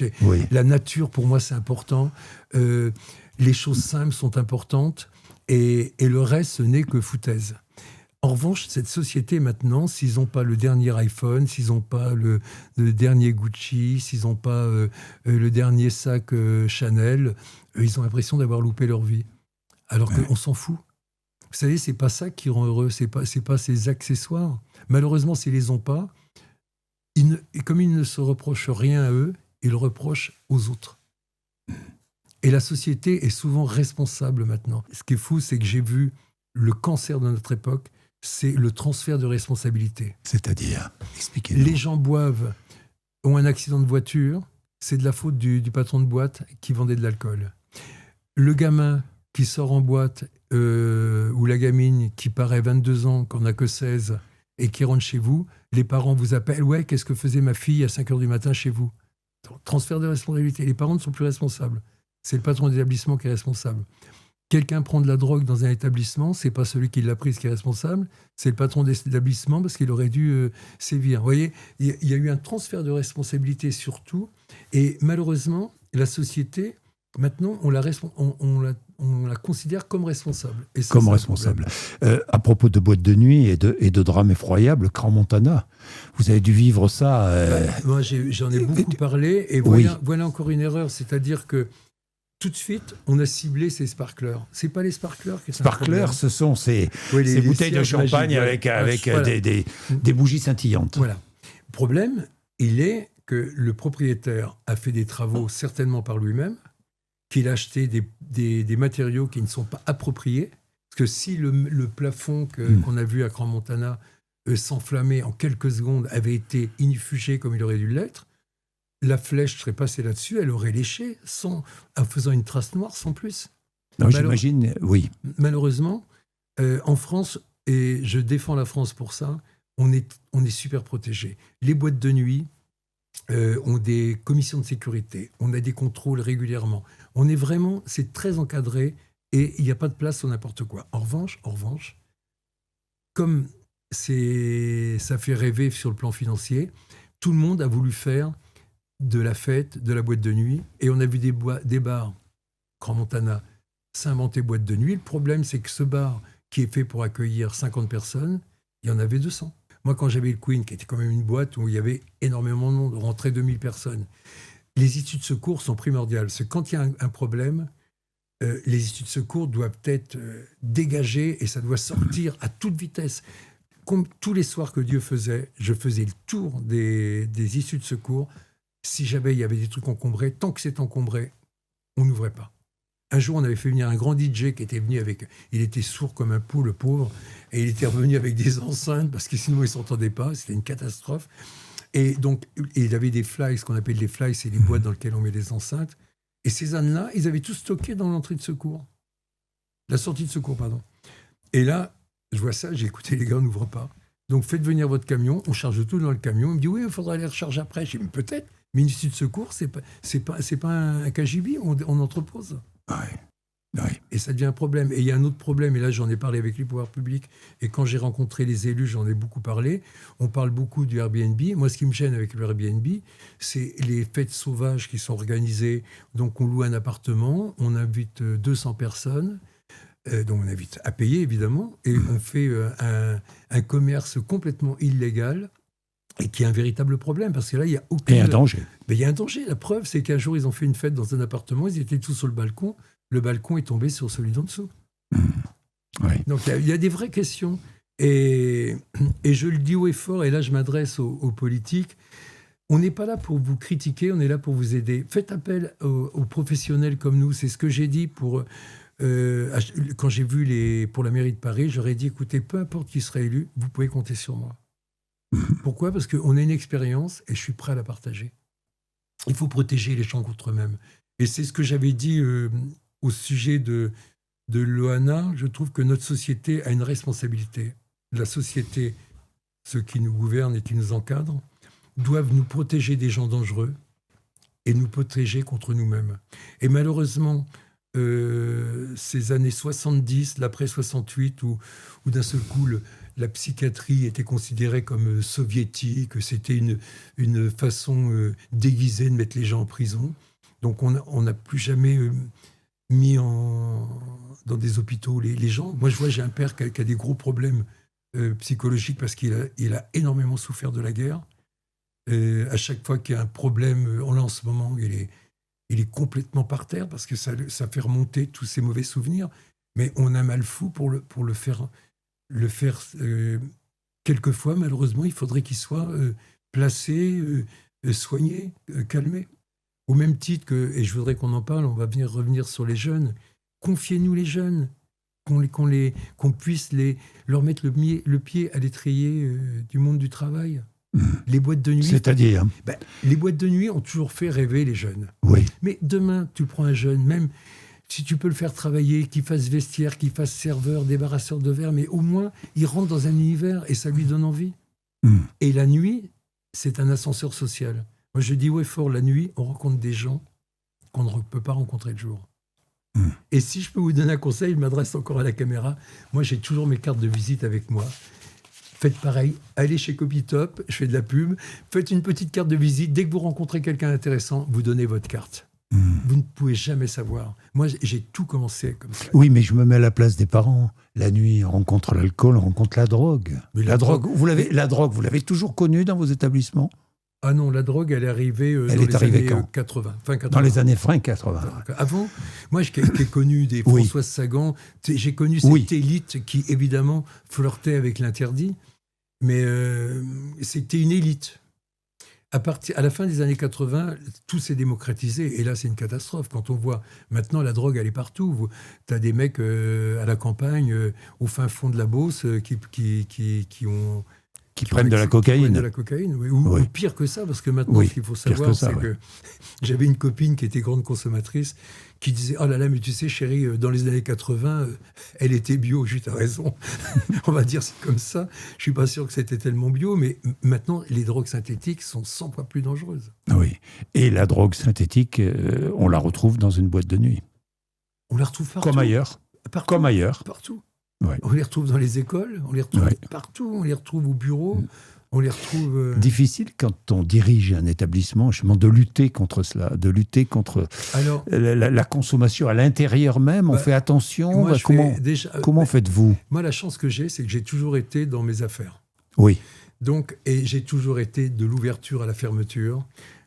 la nature, pour moi, c'est important. Les choses simples sont importantes. Et le reste, ce n'est que foutaise. En revanche, cette société, maintenant, s'ils n'ont pas le dernier iPhone, s'ils n'ont pas le dernier Gucci, s'ils n'ont pas le dernier sac Chanel, ils ont l'impression d'avoir loupé leur vie. Alors qu'on s'en fout. Vous savez, c'est pas ça qui rend heureux, c'est pas ces accessoires. Malheureusement, s'ils les ont pas, et comme ils ne se reprochent rien à eux, ils le reprochent aux autres. Et la société est souvent responsable maintenant. Ce qui est fou, c'est que j'ai vu le cancer de notre époque, c'est le transfert de responsabilité. C'est-à-dire, expliquez-nous. Les gens boivent, ont un accident de voiture, c'est de la faute du patron de boîte qui vendait de l'alcool. Le gamin qui sort en boîte, ou la gamine qui paraît 22 ans, qu'on n'a que 16, et qui rentre chez vous, les parents vous appellent « Ouais, qu'est-ce que faisait ma fille à 5 h du matin chez vous ?» Transfert de responsabilité. Les parents ne sont plus responsables. C'est le patron d'établissement qui est responsable. Quelqu'un prend de la drogue dans un établissement, c'est pas celui qui l'a prise qui est responsable, c'est le patron d'établissement parce qu'il aurait dû sévir. Vous voyez, il y a eu un transfert de responsabilité sur tout, et malheureusement, la société, maintenant, on la considère comme responsable. Et ça, comme responsable. À propos de boîtes de nuit et de drames effroyables, Crans-Montana, vous avez dû vivre ça. Moi, j'en ai beaucoup parlé, et voilà encore une erreur, c'est-à-dire que tout de suite, on a ciblé ces sparklers. C'est pas les sparklers qui sont Sparklers, ce sont ces bouteilles de champagne magiques, avec voilà. des bougies scintillantes. Voilà. Le problème, il est que le propriétaire a fait des travaux certainement par lui-même, qu'il a acheté des matériaux qui ne sont pas appropriés. Parce que si le plafond qu'on a vu à Crans-Montana s'enflammait en quelques secondes, avait été inifugé comme il aurait dû l'être, la flèche serait passée là-dessus, elle aurait léché en faisant une trace noire sans plus. Non, j'imagine, oui. Malheureusement, en France, et je défends la France pour ça, on est super protégés. Les boîtes de nuit ont des commissions de sécurité, on a des contrôles régulièrement. C'est très encadré et il n'y a pas de place sur n'importe quoi. En revanche, comme ça fait rêver sur le plan financier, tout le monde a voulu faire de la fête, de la boîte de nuit, et on a vu des bars, Crans-Montana, s'inventer boîte de nuit. Le problème, c'est que ce bar, qui est fait pour accueillir 50 personnes, il y en avait 200. Moi, quand j'avais le Queen, qui était quand même une boîte où il y avait énormément de monde, on rentrait 2000 personnes, les issues de secours sont primordiales. C'est quand il y a un problème, les issues de secours doivent être dégagées et ça doit sortir à toute vitesse. Comme tous les soirs que Dieu faisait, je faisais le tour des issues de secours. Si jamais il y avait des trucs encombrés, tant que c'est encombré, on n'ouvrait pas. Un jour, on avait fait venir un grand DJ qui était venu avec... Il était sourd comme un pou, le pauvre, et il était revenu avec des enceintes, parce que sinon, il ne s'entendait pas. C'était une catastrophe. Et donc, il avait des fly, ce qu'on appelle des fly, c'est les boîtes dans lesquelles on met des enceintes. Et ces ânes-là, ils avaient tout stocké dans l'entrée de secours. La sortie de secours, pardon. Et là, je vois ça, j'ai écouté, les gars, on n'ouvre pas. Donc, faites venir votre camion, on charge tout dans le camion. Il me dit, oui, il faudra les recharger après. Je dis, peut-être, mais une issue de secours, c'est pas un KGB, on entrepose. Ouais. Oui. Et ça devient un problème. Et il y a un autre problème, et là j'en ai parlé avec les pouvoirs publics, et quand j'ai rencontré les élus, j'en ai beaucoup parlé. On parle beaucoup du Airbnb. Moi, ce qui me gêne avec le Airbnb, c'est les fêtes sauvages qui sont organisées. Donc on loue un appartement, on invite 200 personnes, donc on invite à payer évidemment, et on fait un commerce complètement illégal, et qui est un véritable problème, parce que là, il y a aucun... Et un danger. Mais il y a un danger. La preuve, c'est qu'un jour, ils ont fait une fête dans un appartement, ils étaient tous sur le balcon, le balcon est tombé sur celui d'en dessous. Oui. Donc il y a des vraies questions. Et je le dis haut et fort, et là je m'adresse aux politiques, on n'est pas là pour vous critiquer, on est là pour vous aider. Faites appel aux professionnels comme nous. C'est ce que j'ai dit quand j'ai vu pour la mairie de Paris, j'aurais dit, écoutez, peu importe qui sera élu, vous pouvez compter sur moi. Pourquoi ? Parce qu'on a une expérience et je suis prêt à la partager. Il faut protéger les gens contre eux-mêmes. Et c'est ce que j'avais dit au sujet de Loana. Je trouve que notre société a une responsabilité. La société, ceux qui nous gouvernent et qui nous encadrent, doivent nous protéger des gens dangereux et nous protéger contre nous-mêmes. Et malheureusement, ces années 70, l'après 68, où d'un seul coup, la psychiatrie était considérée comme soviétique, c'était une façon déguisée de mettre les gens en prison. Donc on n'a plus jamais mis dans des hôpitaux les gens. Moi, je vois, j'ai un père qui a des gros problèmes psychologiques parce qu'il a énormément souffert de la guerre. À chaque fois qu'il y a un problème, en ce moment, il est complètement par terre parce que ça fait remonter tous ses mauvais souvenirs. Mais on a mal fou pour le faire quelquefois, malheureusement, il faudrait qu'il soit placé, soigné, calmé. Au même titre que, et je voudrais qu'on en parle, on va revenir sur les jeunes, confiez-nous les jeunes, qu'on puisse leur mettre le pied à l'étrier du monde du travail. Les boîtes de nuit... C'est-à-dire les boîtes de nuit ont toujours fait rêver les jeunes. Oui. Mais demain, tu prends un jeune, même... Si tu peux le faire travailler, qu'il fasse vestiaire, qu'il fasse serveur, débarrasseur de verre, mais au moins, il rentre dans un univers et ça lui donne envie. Et la nuit, c'est un ascenseur social. Moi, je dis, ouais, fort, la nuit, on rencontre des gens qu'on ne peut pas rencontrer le jour. Et si je peux vous donner un conseil, je m'adresse encore à la caméra. Moi, j'ai toujours mes cartes de visite avec moi. Faites pareil, allez chez Copytop, je fais de la pub, faites une petite carte de visite. Dès que vous rencontrez quelqu'un d'intéressant, vous donnez votre carte. Vous ne pouvez jamais savoir. Moi, j'ai tout commencé comme ça. Oui, mais je me mets à la place des parents. La nuit, on rencontre l'alcool, on rencontre la drogue. Mais la drogue, vous l'avez toujours connue dans vos établissements ? Ah non, la drogue, elle est arrivée dans les années 80. Fin 80. Dans les années fin 80. Avant, moi, j'ai connu des Françoise Sagan. J'ai connu cette élite qui, évidemment, flirtait avec l'interdit. Mais c'était une élite. À la fin des années 80, tout s'est démocratisé. Et là, c'est une catastrophe. Quand on voit maintenant, la drogue, elle est partout. Tu as des mecs à la campagne, au fin fond de la Beauce, qui prennent de la cocaïne. Qui prennent de la cocaïne, oui. Ou pire que ça, parce que maintenant, ce qu'il faut savoir, c'est que j'avais une copine qui était grande consommatrice, qui disait « Oh là là, mais tu sais, chérie, dans les années 80, elle était bio. » Je dis « T'as raison. » On va dire c'est comme ça. Je suis pas sûr que c'était tellement bio, mais maintenant, les drogues synthétiques sont 100 fois plus dangereuses. Oui. Et la drogue synthétique, on la retrouve dans une boîte de nuit. On la retrouve partout. Comme ailleurs. Partout. Comme ailleurs. Partout. Ouais. On les retrouve dans les écoles, on les retrouve partout, on les retrouve au bureau, on les retrouve... Difficile quand on dirige un établissement, justement, de lutter contre cela, de lutter contre la consommation à l'intérieur même. On fait attention. Comment faites-vous ? Moi, la chance que j'ai, c'est que j'ai toujours été dans mes affaires. Oui. Donc, et j'ai toujours été de l'ouverture à la fermeture.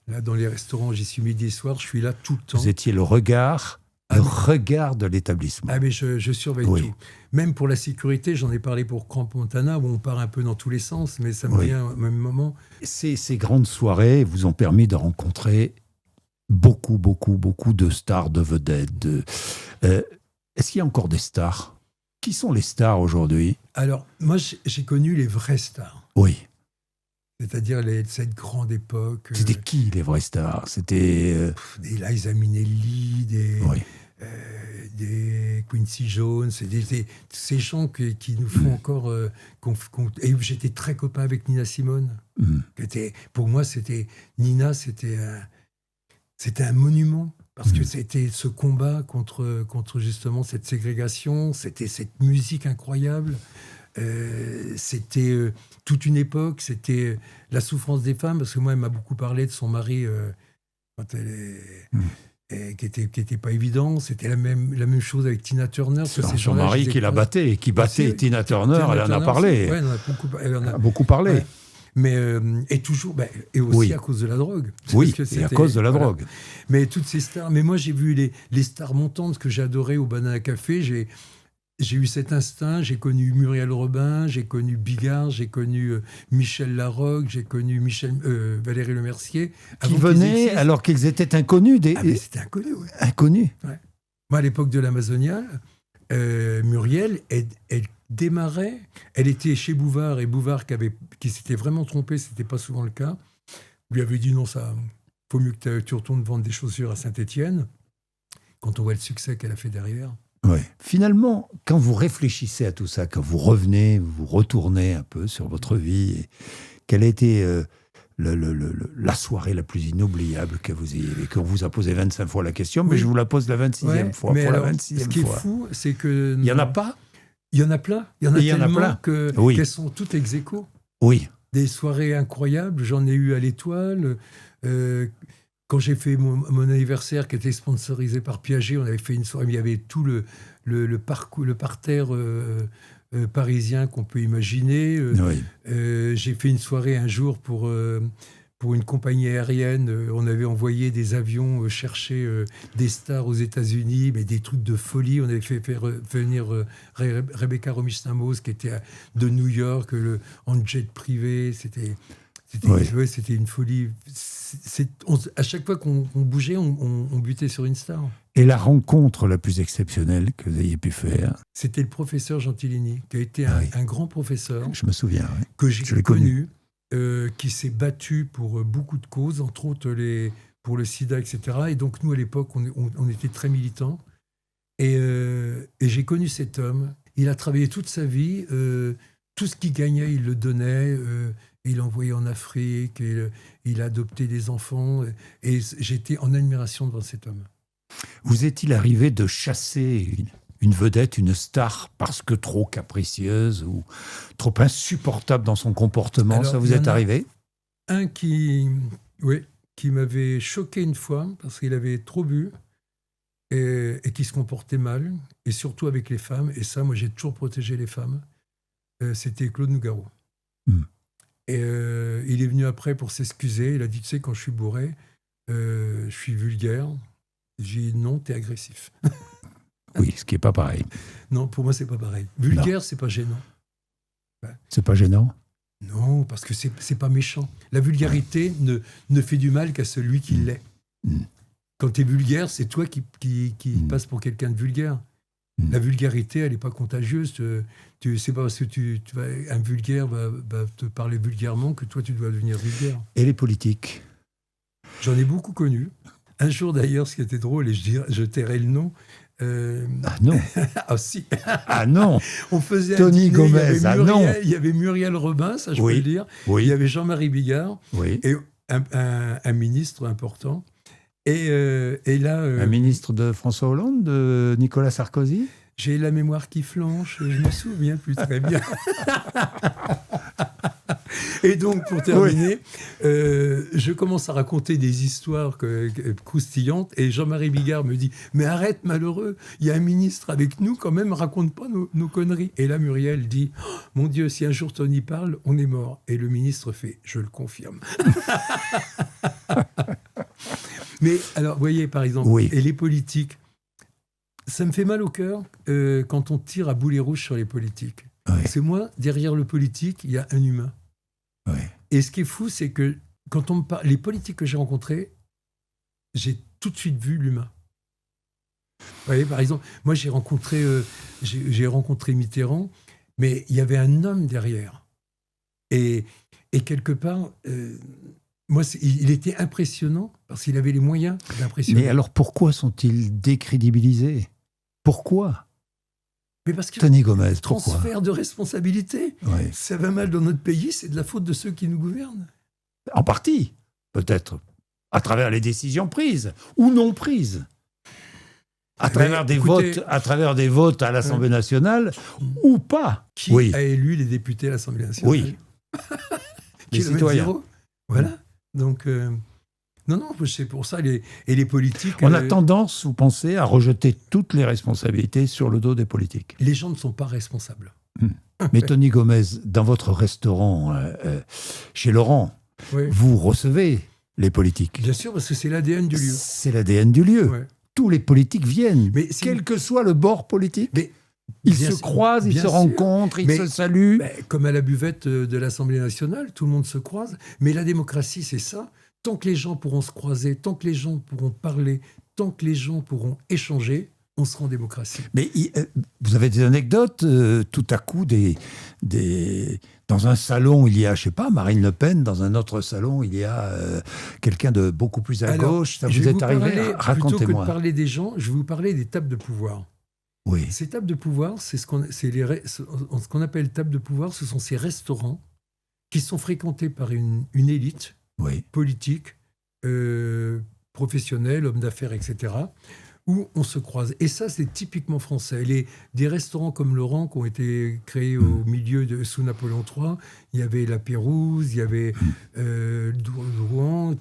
Là, dans les restaurants, j'y suis midi et soir, je suis là tout le temps. Vous étiez le regard de l'établissement. Ah, mais je surveille tout. Même pour la sécurité, j'en ai parlé pour Camp Montana, où on part un peu dans tous les sens, mais ça me vient au même moment. Ces grandes soirées vous ont permis de rencontrer beaucoup de stars, de vedettes. Est-ce qu'il y a encore des stars ? Qui sont les stars aujourd'hui ? Alors, moi, j'ai connu les vraies stars. Oui. C'est-à-dire cette grande époque. C'était qui, les vraies stars ? C'était... des Liza Minnelli, des Quincy Jones, ces gens qui nous font encore... et j'étais très copain avec Nina Simone. Pour moi, Nina, c'était un monument. Parce que c'était ce combat contre justement cette ségrégation, c'était cette musique incroyable, c'était toute une époque, c'était la souffrance des femmes, parce que moi, elle m'a beaucoup parlé de son mari quand elle est... qui était pas évident. C'était la même chose avec Tina Turner. Son mari qui la battait, et qui battait Tina Turner, elle en a parlé. Ouais, elle en a beaucoup parlé. Ouais. Mais, et toujours, et aussi à cause de la drogue. Oui, et à cause de la drogue. Mais toutes ces stars, mais moi j'ai vu les stars montantes que j'ai adorées au Banana Café, j'ai eu cet instinct, j'ai connu Muriel Robin, j'ai connu Bigard, j'ai connu Michel Larocque, j'ai connu Valérie Lemercier. Qui venaient alors qu'ils étaient inconnus. Mais c'était inconnu, oui. Inconnus. Ouais. Moi, à l'époque de l'Amazonial, Muriel, elle démarrait, elle était chez Bouvard, et Bouvard qui s'était vraiment trompé, c'était pas souvent le cas, lui avait dit non, ça, faut mieux que tu retournes vendre des chaussures à Saint-Étienne, quand on voit le succès qu'elle a fait derrière. Ouais. Finalement, quand vous réfléchissez à tout ça, quand vous revenez, vous retournez un peu sur votre vie, et quelle a été la soirée la plus inoubliable que vous ayez vécue? On vous a posé 25 fois la question, mais je vous la pose la 26e fois. Mais pour alors, la 26e ce qui est fois. fou, c'est que... Il n'y en a pas? Il y en a plein. Il y en a tellement qu'elles sont toutes ex aequo. Oui. Des soirées incroyables. J'en ai eu à l'Étoile. Quand j'ai fait mon anniversaire, qui était sponsorisé par Piaget, on avait fait une soirée. Il y avait tout le parterre parisien qu'on peut imaginer. J'ai fait une soirée un jour pour une compagnie aérienne. On avait envoyé des avions chercher des stars aux États-Unis, mais des trucs de folie. On avait fait venir Rebecca Romijn-Stamos, qui était de New York, en jet privé. C'était une folie. À chaque fois qu'on bougeait, on butait sur une star. Et la rencontre la plus exceptionnelle que vous ayez pu faire? C'était le professeur Gentilini, qui a été un grand professeur. Je me souviens. Oui. Que j'ai connu. Qui s'est battu pour beaucoup de causes, entre autres pour le sida, etc. Et donc, nous, à l'époque, on était très militants. Et j'ai connu cet homme. Il a travaillé toute sa vie. Tout ce qu'il gagnait, il le donnait. Il envoyait en Afrique. Il a adopté des enfants. Et j'étais en admiration devant cet homme. Vous est-il arrivé de chasser une vedette, une star, parce que trop capricieuse ou trop insupportable dans son comportement? Alors, ça vous est arrivé? Un qui m'avait choqué une fois, parce qu'il avait trop bu et qui se comportait mal, et surtout avec les femmes. Et ça, moi, j'ai toujours protégé les femmes. C'était Claude Nougaro. Et il est venu après pour s'excuser. Il a dit, tu sais, quand je suis bourré, je suis vulgaire. J'ai dit, non, t'es agressif. Oui, ce qui n'est pas pareil. Non, pour moi, c'est pas pareil. Vulgaire, c'est pas gênant. C'est pas gênant? Non, parce que c'est pas méchant. La vulgarité ne fait du mal qu'à celui qui l'est. Quand tu es vulgaire, c'est toi qui passe pour quelqu'un de vulgaire. La vulgarité, elle n'est pas contagieuse. C'est pas parce que un vulgaire va te parler vulgairement que toi, tu dois devenir vulgaire. Et les politiques? J'en ai beaucoup connu. Un jour, d'ailleurs, ce qui était drôle, et je tairai le nom... Ah non. Ah si. Ah non. On faisait Tony dîner, Gomez. Il y avait Muriel Robin, ça je peux le dire. Oui. Il y avait Jean-Marie Bigard. Oui. Et un ministre important. Et là... un ministre de François Hollande, de Nicolas Sarkozy? J'ai la mémoire qui flanche, je me souviens plus très bien. Et donc, pour terminer, je commence à raconter des histoires croustillantes, et Jean-Marie Bigard me dit « Mais arrête, malheureux, il y a un ministre avec nous, quand même, raconte pas nos conneries. » Et là, Muriel dit oh, « Mon Dieu, si un jour Tony parle, on est mort. » Et le ministre fait « Je le confirme. » Mais alors, vous voyez, par exemple, et les politiques, ça me fait mal au cœur quand on tire à boulet rouge sur les politiques. C'est moi, derrière le politique, il y a un humain. Et ce qui est fou, c'est que quand on me parle, les politiques que j'ai rencontrés, j'ai tout de suite vu l'humain. Vous voyez, par exemple, moi j'ai rencontré Mitterrand, mais il y avait un homme derrière. Et quelque part, moi, il était impressionnant parce qu'il avait les moyens d'impressionner. Mais alors pourquoi sont-ils décrédibilisés? Pourquoi? Mais parce que Tony Gomez, transfert de responsabilité, ça va mal dans notre pays, c'est de la faute de ceux qui nous gouvernent. En partie, peut-être. à travers les décisions prises ou non prises, à travers des votes à l'Assemblée nationale ou pas. Qui a élu les députés à l'Assemblée nationale? Oui. Les citoyens. Zéro. Voilà. Donc, non, c'est pour ça. Et les politiques... On a tendance, vous pensez, à rejeter toutes les responsabilités sur le dos des politiques. Les gens ne sont pas responsables. Mais Tony Gomez, dans votre restaurant chez Laurent, vous recevez les politiques. Bien sûr, parce que c'est l'ADN du lieu. C'est l'ADN du lieu. Ouais. Tous les politiques viennent, quel que soit le bord politique. Ils se croisent, ils se rencontrent, ils se saluent. Comme à la buvette de l'Assemblée nationale, tout le monde se croise. Mais la démocratie, c'est ça. Tant que les gens pourront se croiser, tant que les gens pourront parler, tant que les gens pourront échanger, on sera en démocratie. Mais vous avez des anecdotes, tout à coup, dans un salon, il y a, je ne sais pas, Marine Le Pen, dans un autre salon, il y a quelqu'un de beaucoup plus à gauche. Ça vous est arrivé? Racontez-moi. Plutôt que de parler des gens, je vais vous parler des tables de pouvoir. Oui. Ces tables de pouvoir, c'est ce qu'on appelle tables de pouvoir, ce sont ces restaurants qui sont fréquentés par une élite politique, professionnelle, hommes d'affaires, etc., où on se croise. Et ça, c'est typiquement français. Des restaurants comme Laurent, qui ont été créés au milieu sous Napoléon III, il y avait la Pérouse, il y avait Rouen,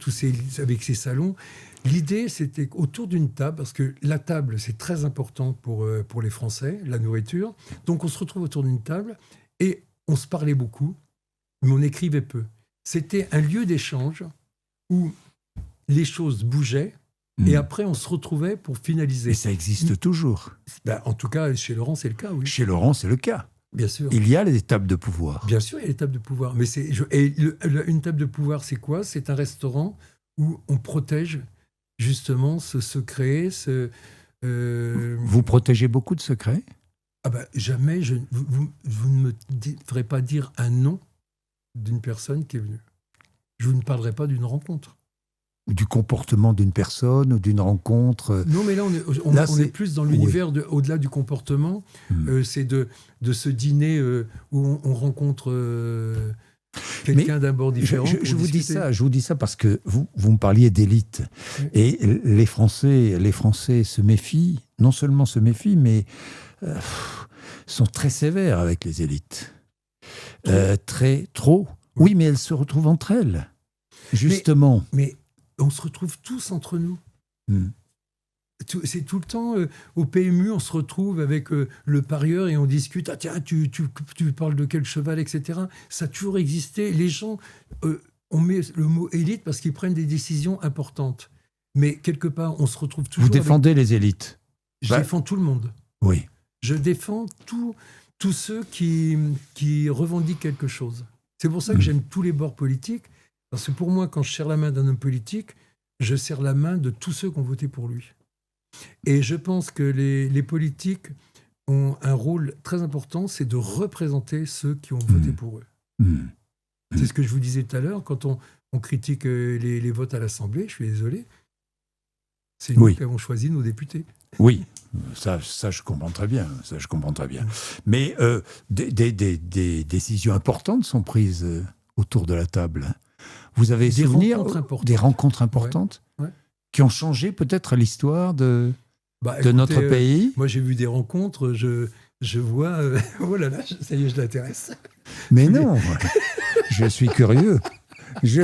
avec ses salons. L'idée, c'était autour d'une table, parce que la table, c'est très important pour les Français, la nourriture. Donc, on se retrouve autour d'une table et on se parlait beaucoup, mais on écrivait peu. C'était un lieu d'échange où les choses bougeaient. Et après, on se retrouvait pour finaliser. Et ça existe toujours. En tout cas, chez Laurent, c'est le cas, oui. Chez Laurent, c'est le cas. Bien sûr. Il y a les tables de pouvoir. Bien sûr, il y a les tables de pouvoir. Mais une table de pouvoir, c'est quoi? C'est un restaurant où on protège justement ce secret. Vous protégez beaucoup de secrets? Jamais. Vous ne me ferez pas dire un nom d'une personne qui est venue. Je vous ne parlerai pas d'une rencontre. Du comportement d'une personne ou d'une rencontre. Non, mais là, on est plus dans l'univers au-delà du comportement. C'est de ce dîner où on rencontre quelqu'un d'un bord différent. Je vous dis ça parce que vous me parliez d'élite. Oui. Et les Français se méfient, non seulement se méfient, mais sont très sévères avec les élites. Trop. Oui, mais elles se retrouvent entre elles. Justement. Mais on se retrouve tous entre nous. C'est tout le temps, au PMU, on se retrouve avec le parieur et on discute. Ah tiens, tu parles de quel cheval, etc. Ça a toujours existé. Les gens, on met le mot élite parce qu'ils prennent des décisions importantes. Mais quelque part, on se retrouve toujours... Vous défendez les élites? Je défends tout le monde. Oui. Je défends tous ceux qui revendiquent quelque chose. C'est pour ça que j'aime tous les bords politiques. Parce que pour moi, quand je serre la main d'un homme politique, je serre la main de tous ceux qui ont voté pour lui. Et je pense que les politiques ont un rôle très important, c'est de représenter ceux qui ont voté pour eux. C'est ce que je vous disais tout à l'heure, quand on critique les votes à l'Assemblée, je suis désolé, c'est nous qui avons choisi nos députés. Oui, ça je comprends très bien. Mais des décisions importantes sont prises autour de la table. Vous avez souvenir des rencontres importantes qui ont changé peut-être l'histoire de notre pays? Moi, j'ai vu des rencontres, je vois... oh là là, ça y est, je l'intéresse. Mais non, je suis curieux. Je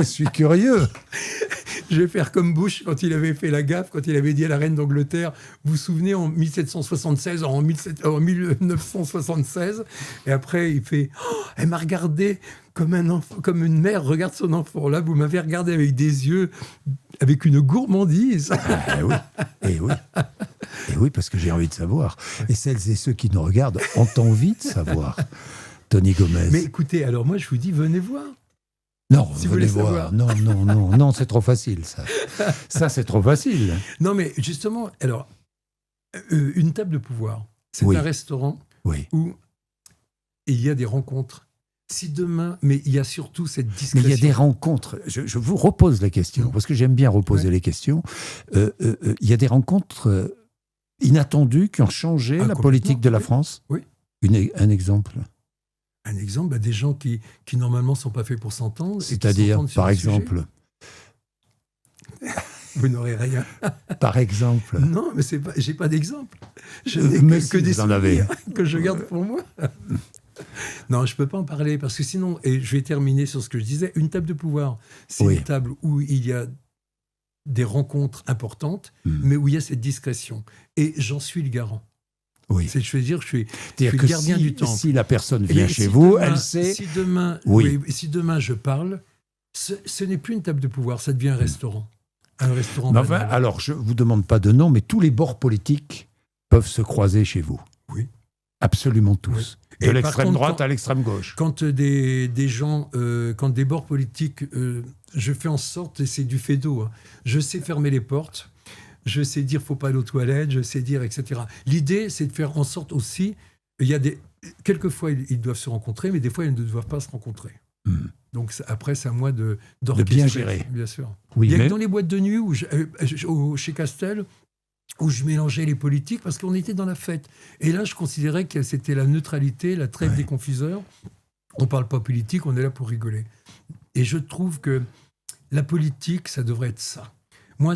vais faire comme Bush quand il avait fait la gaffe, quand il avait dit à la reine d'Angleterre, vous vous souvenez, en 1776, en 1976, et après il fait elle m'a regardé comme un enfant, comme une mère regarde son enfant. Là, vous m'avez regardé avec des yeux, avec une gourmandise. Et oui, parce que j'ai envie de savoir. Et celles et ceux qui nous regardent ont envie de savoir. Tony Gomez. Mais écoutez, alors moi je vous dis, venez voir. Non, si venez voir. Non, c'est trop facile, ça. Ça, c'est trop facile. Non, mais justement, alors, une table de pouvoir, c'est un restaurant où il y a des rencontres. Si demain, mais il y a surtout cette discrétion. Mais il y a des rencontres. Je vous repose la question, parce que j'aime bien reposer les questions. Il y a des rencontres inattendues qui ont changé la politique de la France. Oui. Un exemple. Un exemple, des gens qui normalement ne sont pas faits pour s'entendre. C'est-à-dire, par exemple Vous n'aurez rien. Par exemple. Non, mais j'ai pas d'exemple. Je n'ai Mais que si, des vous en avez. souvenirs que je garde pour moi. Non, je peux pas en parler parce que sinon, et je vais terminer sur ce que je disais, une table de pouvoir, c'est Oui. une table où il y a des rencontres importantes, mais où il y a cette discrétion. Et j'en suis le garant. Oui. Je veux dire, je suis C'est-à-dire le que gardien du temple. si la personne Et vient si chez vous, demain- elle sait... Si demain, Oui. si demain je parle, ce n'est plus une table de pouvoir, ça devient un restaurant. Un restaurant Mais enfin, banal. alors, je ne vous demande pas de nom, mais tous les bords politiques peuvent se croiser chez vous. Oui. Absolument tous. Oui. De Et par l'extrême contre, droite quand- à l'extrême gauche. Quand des gens, quand des bords politiques, je fais en sorte, et c'est du fait d'eau, hein, je sais fermer les portes, je sais dire faut pas aller aux toilettes, je sais dire, etc. L'idée, c'est de faire en sorte aussi, quelquefois ils doivent se rencontrer, mais des fois ils ne doivent pas se rencontrer. Donc après, c'est à moi d'orchestrer, bien gérer. bien sûr. Oui, Il y a mais- que dans les boîtes de nuit, chez Castel, où je mélangeais les politiques, parce qu'on était dans la fête. Et là, je considérais que c'était la neutralité, la trêve des confiseurs. On ne parle pas politique, on est là pour rigoler. Et je trouve que la politique, ça devrait être ça. Moi,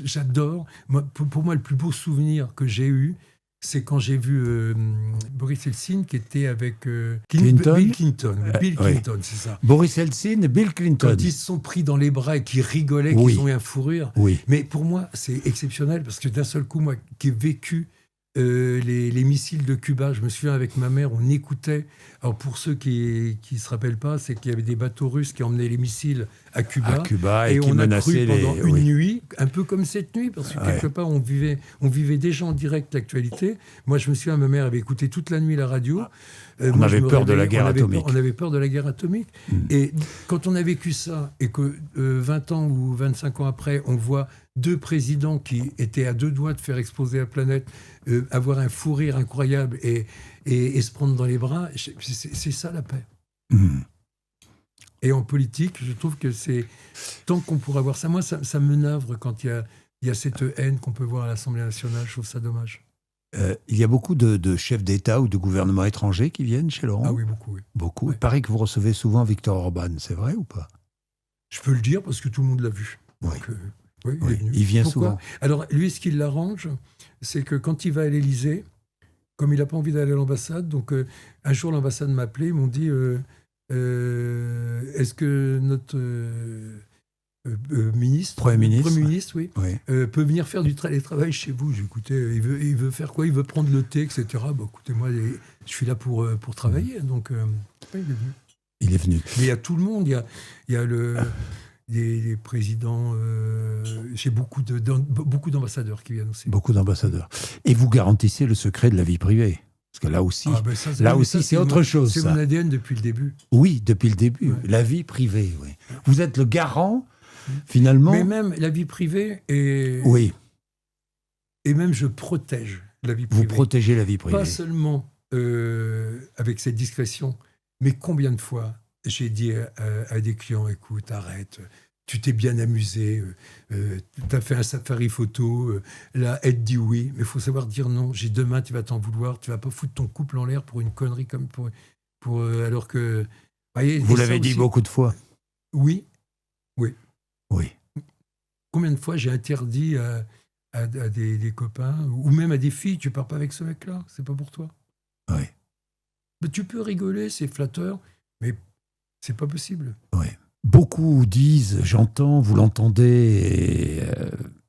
j'adore. Pour moi, le plus beau souvenir que j'ai eu, c'est quand j'ai vu Boris Eltsine qui était avec Clinton. Bill Clinton. Bill oui. Clinton, c'est ça. Boris Eltsine et Bill Clinton. Quand ils se sont pris dans les bras et qu'ils rigolaient, Oui. qu'ils ont eu un fou rire. Oui. Mais pour moi, c'est exceptionnel parce que d'un seul coup, moi qui ai vécu les missiles de Cuba, je me souviens avec ma mère, on écoutait. Alors pour ceux qui ne se rappellent pas, c'est qu'il y avait des bateaux russes qui emmenaient les missiles à Cuba. À Cuba et qui on a menaçaient cru pendant les... une oui. nuit, un peu comme cette nuit, parce que quelque part, on vivait déjà en direct l'actualité. Moi, je me souviens, ma mère avait écouté toute la nuit la radio. On Moi, avait je me peur de la réveillais, guerre on avait atomique. peur- on avait peur de la guerre atomique. Et quand on a vécu ça, et que 20 ans ou 25 ans après, on voit deux présidents qui étaient à deux doigts de faire exploser la planète, avoir un fou rire incroyable et se prendre dans les bras, c'est ça la paix. Et en politique, je trouve que c'est tant qu'on pourra voir ça. Moi, ça me navre quand il y a cette haine qu'on peut voir à l'Assemblée nationale. Je trouve ça dommage. Il y a beaucoup de chefs d'État ou de gouvernements étrangers qui viennent chez Laurent. Ah oui, beaucoup, oui. Beaucoup. Ouais. Il paraît que vous recevez souvent Viktor Orban, c'est vrai ou pas? Je peux le dire parce que tout le monde l'a vu. Oui. Donc, oui, Oui, est venu. il vient Pourquoi souvent. Alors, lui, ce qui l'arrange, c'est que quand il va à l'Élysée, comme il n'a pas envie d'aller à l'ambassade, donc un jour, l'ambassade m'a appelé, ils m'ont dit est-ce que notre ministre, Premier ministre. oui, Oui. peut venir faire du télétravail chez vous? J'ai écouté, il veut faire quoi? Il veut prendre le thé, etc. Bah, écoutez, moi, je suis là pour travailler, donc oui, il est venu. Il est venu. Mais il y a tout le monde, il y a des présidents, j'ai beaucoup d'ambassadeurs qui viennent aussi. Beaucoup d'ambassadeurs. Et vous garantissez le secret de la vie privée. Parce que là aussi, Ah, ben ça, c'est autre chose. C'est ça. mon ADN depuis le début. Oui, depuis le début. Ouais. La vie privée, oui. Vous êtes le garant, finalement. Mais même la vie privée, Oui, et même je protège la vie vous privée. protégez la vie privée. Pas seulement avec cette discrétion, mais combien de fois j'ai dit à des clients, écoute, arrête, tu t'es bien amusé, tu as fait un safari photo, là, elle te dit oui, mais il faut savoir dire non. Demain, tu vas t'en vouloir, tu vas pas foutre ton couple en l'air pour une connerie comme alors que... Voyez, Vous et ça l'avez dit aussi- beaucoup de fois. Oui. Oui. Combien de fois j'ai interdit à des copains, ou même à des filles, tu pars pas avec ce mec-là, c'est pas pour toi. Oui. Mais tu peux rigoler, c'est flatteur, mais c'est pas possible. Oui. Beaucoup disent, j'entends, vous l'entendez,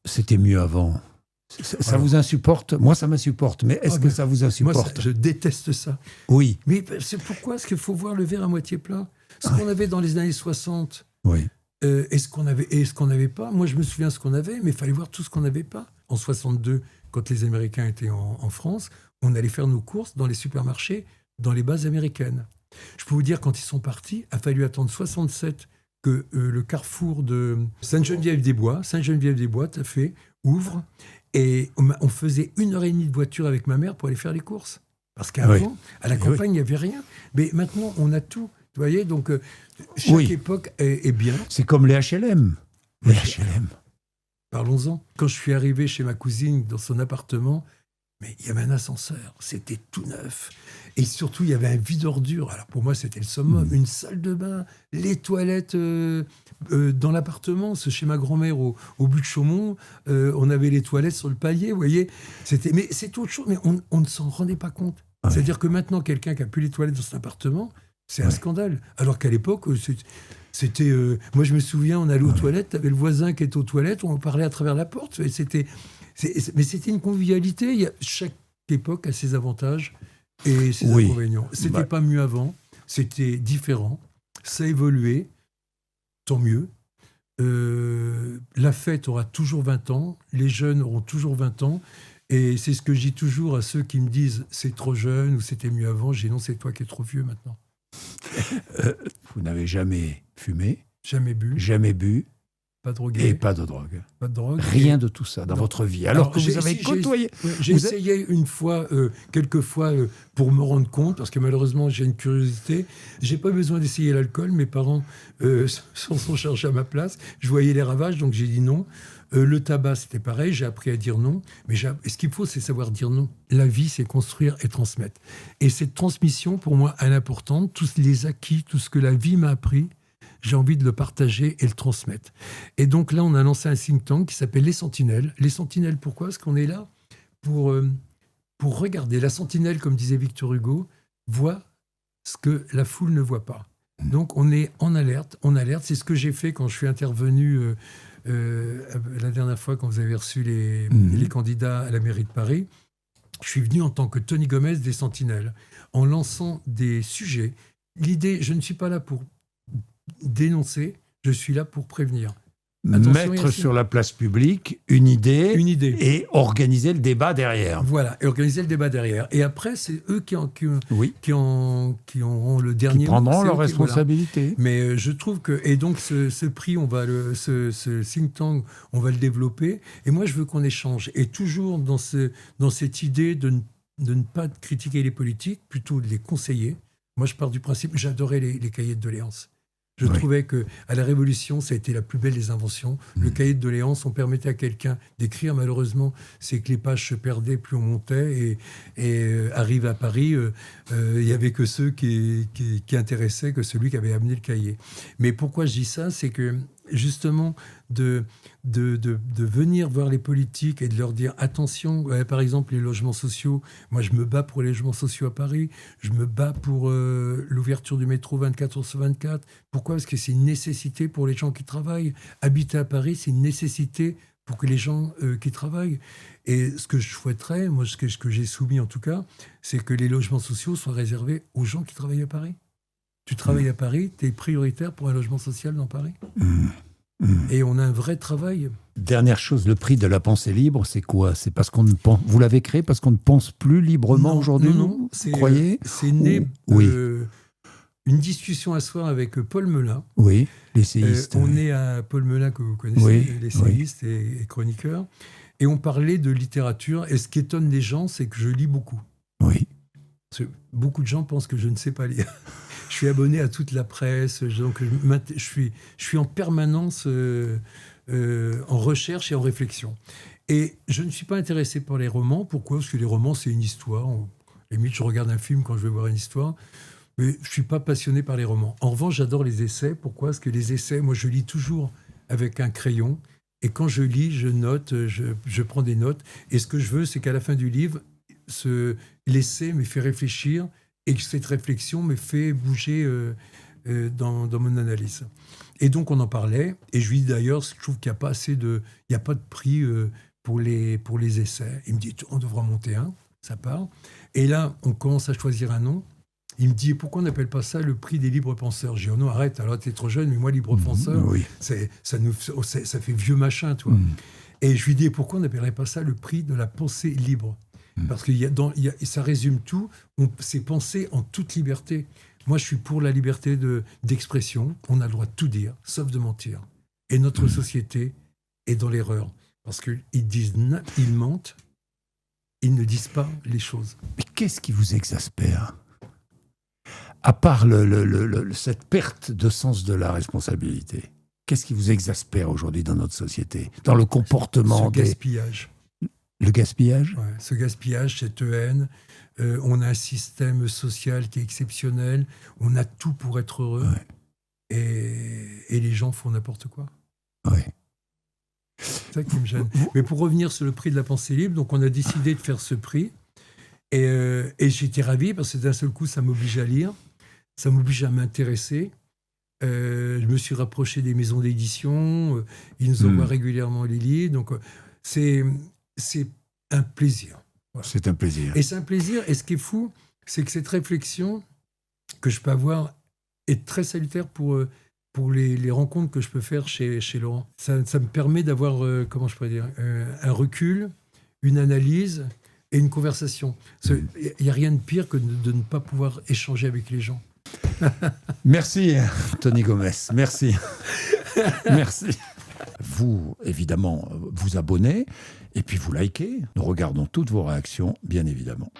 c'était mieux avant. Ça vous insupporte? Moi, ça m'insupporte. Mais est-ce que ça vous Moi, insupporte? je déteste ça. Oui. Mais c'est pourquoi est-ce qu'il faut voir le verre à moitié plein? Ce qu'on avait dans les années 60, Oui. est-ce qu'on avait et ce qu'on n'avait pas? Moi, je me souviens ce qu'on avait, mais il fallait voir tout ce qu'on n'avait pas. En 62, quand les Américains étaient en France, on allait faire nos courses dans les supermarchés, dans les bases américaines. Je peux vous dire, quand ils sont partis, il a fallu attendre 67 que le carrefour de Sainte-Geneviève-des-Bois, t'as fait, ouvre, et on faisait 1h30 de voiture avec ma mère pour aller faire les courses. Parce qu'avant, Oui. à la campagne, il n'y avait rien. Mais maintenant, on a tout. Vous voyez, donc chaque Oui. époque est bien. C'est comme les HLM. Les HLM. Parlons-en. Quand je suis arrivé chez ma cousine dans son appartement, Mais il y avait un ascenseur, c'était tout neuf. Et surtout, il y avait un vide ordure. Alors pour moi, c'était le summum. Une salle de bain, les toilettes dans l'appartement. Chez ma grand-mère au but de Chaumont, on avait les toilettes sur le palier, vous voyez. Mais c'est autre chose, mais on ne s'en rendait pas compte. Ouais. C'est-à-dire que maintenant, quelqu'un qui a plus les toilettes dans son appartement, c'est un scandale. Alors qu'à l'époque, c'était... moi, je me souviens, on allait aux toilettes, t'avais le voisin qui était aux toilettes, on parlait à travers la porte. Mais c'était une convivialité. Chaque époque a ses avantages et ses inconvénients. C'était pas mieux avant, c'était différent, ça a évolué, tant mieux. La fête aura toujours 20 ans, les jeunes auront toujours 20 ans, et c'est ce que je dis toujours à ceux qui me disent « c'est trop jeune » ou « c'était mieux avant », je dis « non, c'est toi qui es trop vieux maintenant ». Vous n'avez jamais fumé, jamais bu, pas drogué, et pas de drogue. Pas de drogue. Rien de tout ça dans votre vie. Alors que vous avez côtoyé. J'ai essayé une fois, quelques fois, pour me rendre compte, parce que malheureusement j'ai une curiosité. J'ai pas besoin d'essayer l'alcool. Mes parents s'en sont chargés à ma place. Je voyais les ravages, donc j'ai dit non. Le tabac, c'était pareil. J'ai appris à dire non. Mais ce qu'il faut, c'est savoir dire non. La vie, c'est construire et transmettre. Et cette transmission, pour moi, elle est importante. Tous les acquis, tout ce que la vie m'a appris, j'ai envie de le partager et le transmettre. Et donc là, on a lancé un think tank qui s'appelle Les Sentinelles. Les Sentinelles, pourquoi ? Parce qu'on est là pour regarder. La sentinelle, comme disait Victor Hugo, voit ce que la foule ne voit pas. Donc on est en alerte, on alerte. C'est ce que j'ai fait quand je suis intervenu la dernière fois, quand vous avez reçu les candidats à la mairie de Paris. Je suis venu en tant que Tony Gomez des Sentinelles, en lançant des sujets. L'idée, je ne suis pas là pour dénoncer, je suis là pour prévenir. Attention, mettre sur la place publique une idée et organiser le débat derrière. Voilà, et organiser le débat derrière. Et après, c'est eux qui auront le dernier mot. Qui prendront leur responsabilité. Voilà. Mais je trouve que... Et donc, ce prix, ce think tank, on va le développer. Et moi, je veux qu'on échange. Et toujours dans cette idée de ne pas critiquer les politiques, plutôt de les conseiller. Moi, je pars du principe... J'adorais les cahiers de doléances. Je trouvais qu'à la Révolution, ça a été la plus belle des inventions. Le cahier de doléances, on permettait à quelqu'un d'écrire. Malheureusement, c'est que les pages se perdaient, plus on montait. Et arrive à Paris, il n'y avait que ceux qui intéressaient, que celui qui avait amené le cahier. Mais pourquoi je dis ça ? C'est que, justement, de venir voir les politiques et de leur dire attention, par exemple les logements sociaux, moi je me bats pour les logements sociaux à Paris, je me bats pour l'ouverture du métro 24 heures sur 24. Pourquoi ? Parce que c'est une nécessité pour les gens qui travaillent. Habiter à Paris, c'est une nécessité pour que les gens qui travaillent. Et ce que je souhaiterais, moi ce que j'ai soumis en tout cas, c'est que les logements sociaux soient réservés aux gens qui travaillent à Paris. Tu travailles à Paris, tu es prioritaire pour un logement social dans Paris. Et on a un vrai travail. Dernière chose, le prix de la pensée libre, c'est quoi ? C'est parce qu'on ne pense... Vous l'avez créé parce qu'on ne pense plus librement aujourd'hui ? Non, vous croyez ? c'est né une discussion à soir avec Paul Melun. Oui, l'essayiste. On est à Paul Melun, que vous connaissez, l'essayiste et chroniqueur. Et on parlait de littérature. Et ce qui étonne les gens, c'est que je lis beaucoup. Oui. Parce que beaucoup de gens pensent que je ne sais pas lire. Je suis abonné à toute la presse, donc je suis en permanence en recherche et en réflexion. Et je ne suis pas intéressé par les romans. Pourquoi ? Parce que les romans, c'est une histoire. Limite, je regarde un film quand je veux voir une histoire. Mais je ne suis pas passionné par les romans. En revanche, j'adore les essais. Pourquoi ? Parce que les essais, moi, je lis toujours avec un crayon. Et quand je lis, je note, je prends des notes. Et ce que je veux, c'est qu'à la fin du livre, l'essai me fait réfléchir et que cette réflexion me fait bouger dans mon analyse. Et donc, on en parlait. Et je lui dis d'ailleurs, je trouve qu'il n'y a pas il n'y a pas de prix pour les essais. Il me dit, on devra monter un, ça part. Et là, on commence à choisir un nom. Il me dit, pourquoi on n'appelle pas ça le prix des libres penseurs ? J'ai dit, oh non, arrête, alors t'es trop jeune, mais moi, libre penseur, ça fait vieux machin, toi. Et je lui dis, pourquoi on n'appellerait pas ça le prix de la pensée libre ? Parce que ça résume tout, c'est penser en toute liberté. Moi, je suis pour la liberté d'expression. On a le droit de tout dire, sauf de mentir. Et notre société est dans l'erreur. Parce qu'ils mentent, ils ne disent pas les choses. Mais qu'est-ce qui vous exaspère ? À part cette perte de sens de la responsabilité, qu'est-ce qui vous exaspère aujourd'hui dans notre société ? Dans le comportement Ce gaspillage. Le gaspillage ? Ouais, ce gaspillage, cette haine. On a un système social qui est exceptionnel. On a tout pour être heureux. Ouais. Et les gens font n'importe quoi. Oui. C'est ça qui me gêne. Mais pour revenir sur le prix de la pensée libre, donc on a décidé de faire ce prix. Et j'étais ravi parce que d'un seul coup, ça m'oblige à lire. Ça m'oblige à m'intéresser. Je me suis rapproché des maisons d'édition. Ils nous envoient régulièrement les livres. Donc, c'est un plaisir. Voilà. C'est un plaisir. Et c'est un plaisir. Et ce qui est fou, c'est que cette réflexion que je peux avoir est très salutaire pour les rencontres que je peux faire chez Laurent. Ça me permet d'avoir, comment je pourrais dire, un recul, une analyse et une conversation. Il n'y a rien de pire que de ne pas pouvoir échanger avec les gens. Merci, Tony Gomez. Merci. Merci. Vous, évidemment, vous abonnez et puis vous likez. Nous regardons toutes vos réactions, bien évidemment.